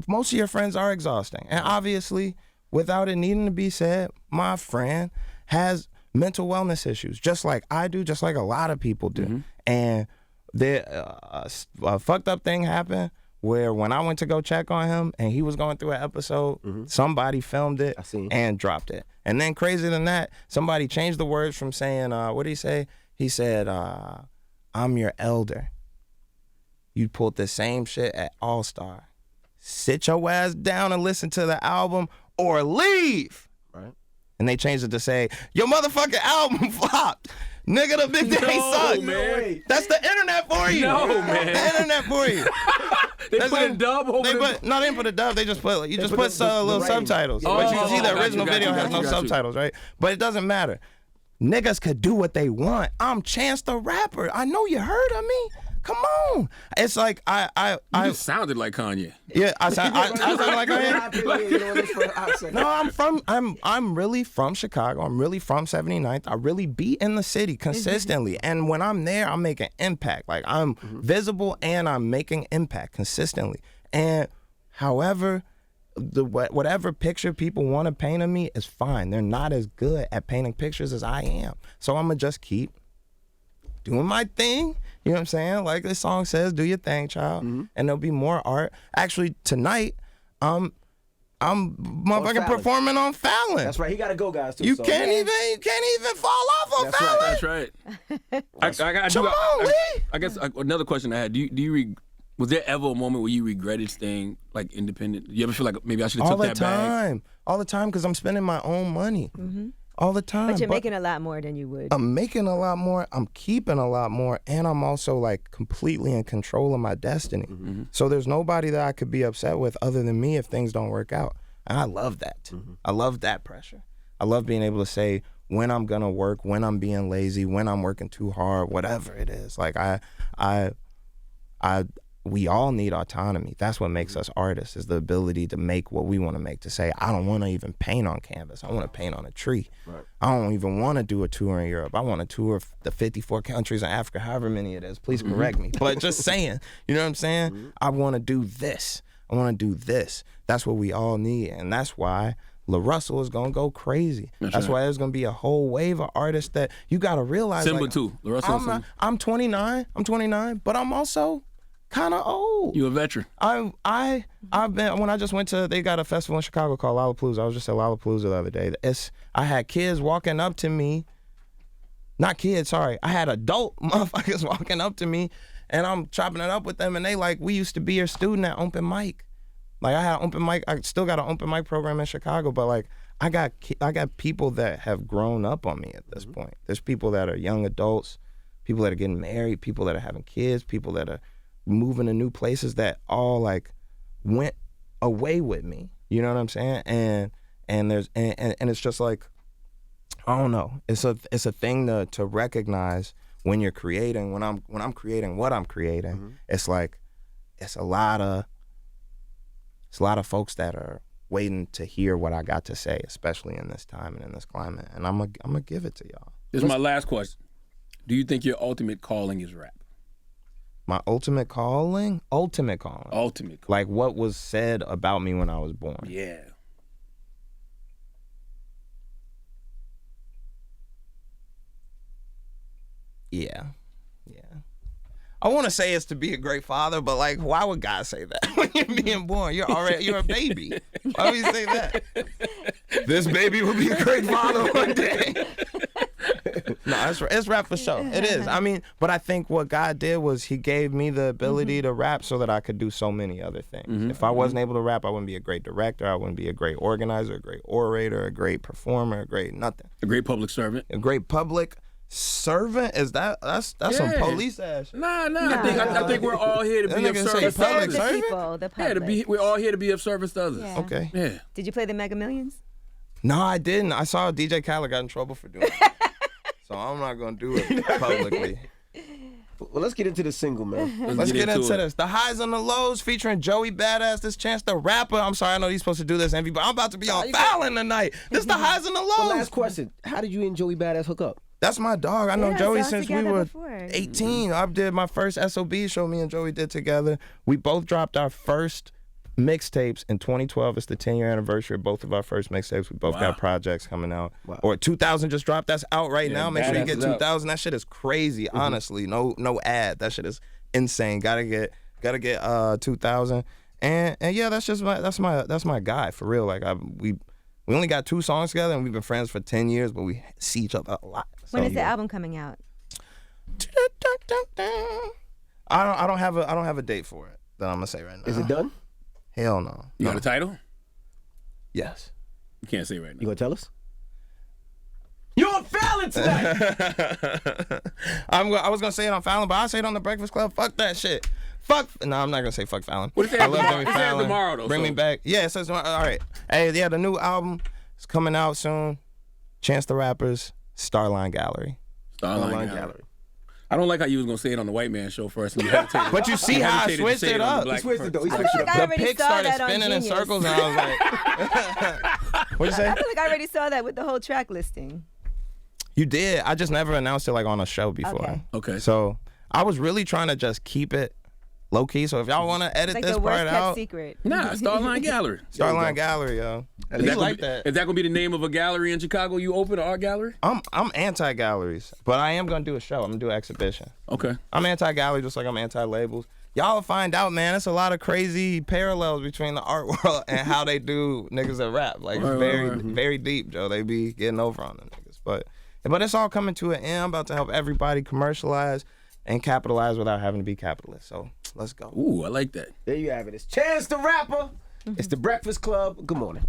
Speaker 4: most of your friends are exhausting. And obviously, without it needing to be said, my friend has mental wellness issues, just like I do, just like a lot of people do. And a fucked up thing happened where when I went to go check on him and he was going through an episode, somebody filmed it and dropped it. And then crazier than that, somebody changed the words from saying, what did he say? He said, I'm your elder. You pulled the same shit at All Star. Sit your ass down and listen to the album or leave. Right. And they changed it to say, your motherfucking album flopped. Nigga, the big day sucked.
Speaker 2: Man.
Speaker 4: That's the internet for you.
Speaker 2: No, man.
Speaker 4: The internet for you.
Speaker 2: They put a dub over the...
Speaker 4: No, they didn't put a dub. They just put little subtitles.
Speaker 2: Oh,
Speaker 4: But you can see the
Speaker 2: got
Speaker 4: original
Speaker 2: you,
Speaker 4: video
Speaker 2: got
Speaker 4: has
Speaker 2: you,
Speaker 4: no
Speaker 2: got you.
Speaker 4: subtitles, right? But it doesn't matter. Niggas could do what they want. I'm Chance the Rapper. I know you heard of me. Come on. It's like
Speaker 2: You just sounded like Kanye.
Speaker 4: yeah, I sound like I am. No, I'm really from Chicago. I'm really from 79th. I really be in the city consistently. And when I'm there, I'm making impact. Like I'm visible and I'm making impact consistently. And however, whatever picture people want to paint of me is fine. They're not as good at painting pictures as I am. So I'm gonna just keep doing my thing. You know what I'm saying? Like this song says, do your thing, child. And there'll be more art. Actually, tonight, I'm motherfucking performing on Fallon.
Speaker 3: That's right. He got to go, guys. Too,
Speaker 4: You
Speaker 3: so.
Speaker 4: can't even fall off on Fallon.
Speaker 2: That's right. I guess another question I had. Do you was there ever a moment where you regretted staying like independent? You ever feel like maybe I should have took that bag?
Speaker 4: All the time, because I'm spending my own money. All the time.
Speaker 5: But you're making a lot more than you would.
Speaker 4: I'm making a lot more, I'm keeping a lot more, and I'm also like completely in control of my destiny. So there's nobody that I could be upset with other than me if things don't work out. And I love that. I love that pressure. I love being able to say when I'm gonna work, when I'm being lazy, when I'm working too hard, whatever it is. Like we all need autonomy. That's what makes us artists, is the ability to make what we want to make, to say, I don't want to even paint on canvas. I want to paint on a tree.
Speaker 3: Right.
Speaker 4: I don't even want to do a tour in Europe. I want to tour the 54 countries in Africa, however many it is. Please correct me. But just saying, you know what I'm saying? I want to do this. I want to do this. That's what we all need. And that's why La Russell is going to go crazy. That's why there's going to be a whole wave of artists that you got to realize.
Speaker 2: Simba
Speaker 4: like,
Speaker 2: too. La Russell.
Speaker 4: I'm 29. I'm 29, but I'm also kind of old.
Speaker 2: You a veteran.
Speaker 4: I've been, when I just went to, they got a festival in Chicago called Lollapalooza. I was just at Lollapalooza the other day. I had kids walking up to me. Not kids, sorry. I had adult motherfuckers walking up to me, and I'm chopping it up with them, and they like, we used to be your student at open mic. Like, I had an open mic. I still got an open mic program in Chicago, but like, I got people that have grown up on me at this point. There's people that are young adults, people that are getting married, people that are having kids, people that are moving to new places that all like went away with me. You know what I'm saying? And there's and it's just like, I don't know. It's a thing to recognize when you're creating. When I'm creating what I'm creating, it's like it's a lot of folks that are waiting to hear what I got to say, especially in this time and in this climate. And I'm gonna give it to y'all.
Speaker 2: This is my last question. Do you think your ultimate calling is rap?
Speaker 4: My ultimate calling? Ultimate calling.
Speaker 2: Ultimate calling.
Speaker 4: Like what was said about me when I was born.
Speaker 2: Yeah.
Speaker 4: Yeah. I want to say it's to be a great father, but like, why would God say that when you're being born? You're a baby. Why would you say that? This baby will be a great father one day. No, it's rap for sure. It is. I mean, but I think what God did was he gave me the ability to rap so that I could do so many other things. If I wasn't able to rap, I wouldn't be a great director. I wouldn't be a great organizer, a great orator, a great performer, a great nothing.
Speaker 2: A great public servant.
Speaker 4: A great public servant? Is that's some police ass?
Speaker 2: Nah. I think we're all here to be of service to others.
Speaker 5: The people, the public.
Speaker 2: We're all here to be of service to others.
Speaker 5: Yeah.
Speaker 4: Okay.
Speaker 2: Yeah.
Speaker 5: Did you play the Mega Millions?
Speaker 4: No, I didn't. I saw DJ Khaled got in trouble for doing it. So I'm not going to do it publicly.
Speaker 3: Well, let's get into the single, man.
Speaker 4: Let's get into this. The Highs and the Lows featuring Joey Badass, this Chance the Rapper. I'm sorry, I know he's supposed to do this, Envy, but I'm about to be on Fallon tonight. This is the Highs and the Lows.
Speaker 3: Well, last question. How did you and Joey Badass hook up?
Speaker 4: That's my dog. I know Joey since we were
Speaker 5: before.
Speaker 4: 18. I did my first SOB show me and Joey did together. We both dropped our first mixtapes in 2012. It's the 10-year anniversary of both of our first mixtapes. We both got projects coming out. Wow. Or 2000 just dropped. That's out right now. Make sure you get 2000. That shit is crazy, honestly. No ad. That shit is insane. Gotta get 2000. And yeah, that's my guy for real. Like we only got 2 songs together and we've been friends for 10 years, but we see each other a lot.
Speaker 5: When is the album coming out?
Speaker 4: I don't have a date for it that I'm gonna say right now.
Speaker 3: Is it done?
Speaker 4: Hell no.
Speaker 2: You got a title?
Speaker 4: Yes.
Speaker 2: You can't say right now.
Speaker 3: You gonna tell us? You're on Fallon tonight.
Speaker 4: I was gonna say it on Fallon, but I'll say it on the Breakfast Club. Fuck that shit. No, I'm not gonna say fuck Fallon.
Speaker 2: What if they
Speaker 4: I
Speaker 2: have
Speaker 4: love
Speaker 2: tomorrow?
Speaker 4: Jimmy
Speaker 2: It's
Speaker 4: Fallon.
Speaker 2: tomorrow though.
Speaker 4: Bring me back. Yeah, it says tomorrow. All right. Hey, yeah, the new album is coming out soon. Chance the Rapper's Starline Gallery.
Speaker 2: Starline Gallery. I don't like how you was gonna say it on the White Man Show first. And you hesitated.
Speaker 4: But you see how I switched it up.
Speaker 3: He switched it though.
Speaker 4: The pic started spinning in circles, and I was like, "What'd you say?"
Speaker 5: I feel like I already saw that with the whole track listing.
Speaker 4: You did. I just never announced it like on a show before.
Speaker 2: Okay.
Speaker 4: So I was really trying to just keep it low key. So if y'all want to edit
Speaker 5: Like
Speaker 4: this
Speaker 5: the worst
Speaker 4: part
Speaker 5: kept
Speaker 4: out,
Speaker 5: secret.
Speaker 2: Nah, Starline Gallery.
Speaker 4: Starline Gallery, yo.
Speaker 2: Is that gonna be the name of a gallery in Chicago you open, an art gallery?
Speaker 4: I'm anti-galleries, but I am gonna do a show. I'm gonna do an exhibition.
Speaker 2: Okay.
Speaker 4: I'm anti-gallery just like I'm anti-labels. Y'all will find out, man. It's a lot of crazy parallels between the art world and how they do niggas that rap. Like it's very deep, Joe. They be getting over on the niggas, but it's all coming to an end. I'm about to help everybody commercialize and capitalize without having to be capitalist. So let's go.
Speaker 2: Ooh, I like that.
Speaker 3: There you have it. It's Chance the Rapper. It's the Breakfast Club. Good morning.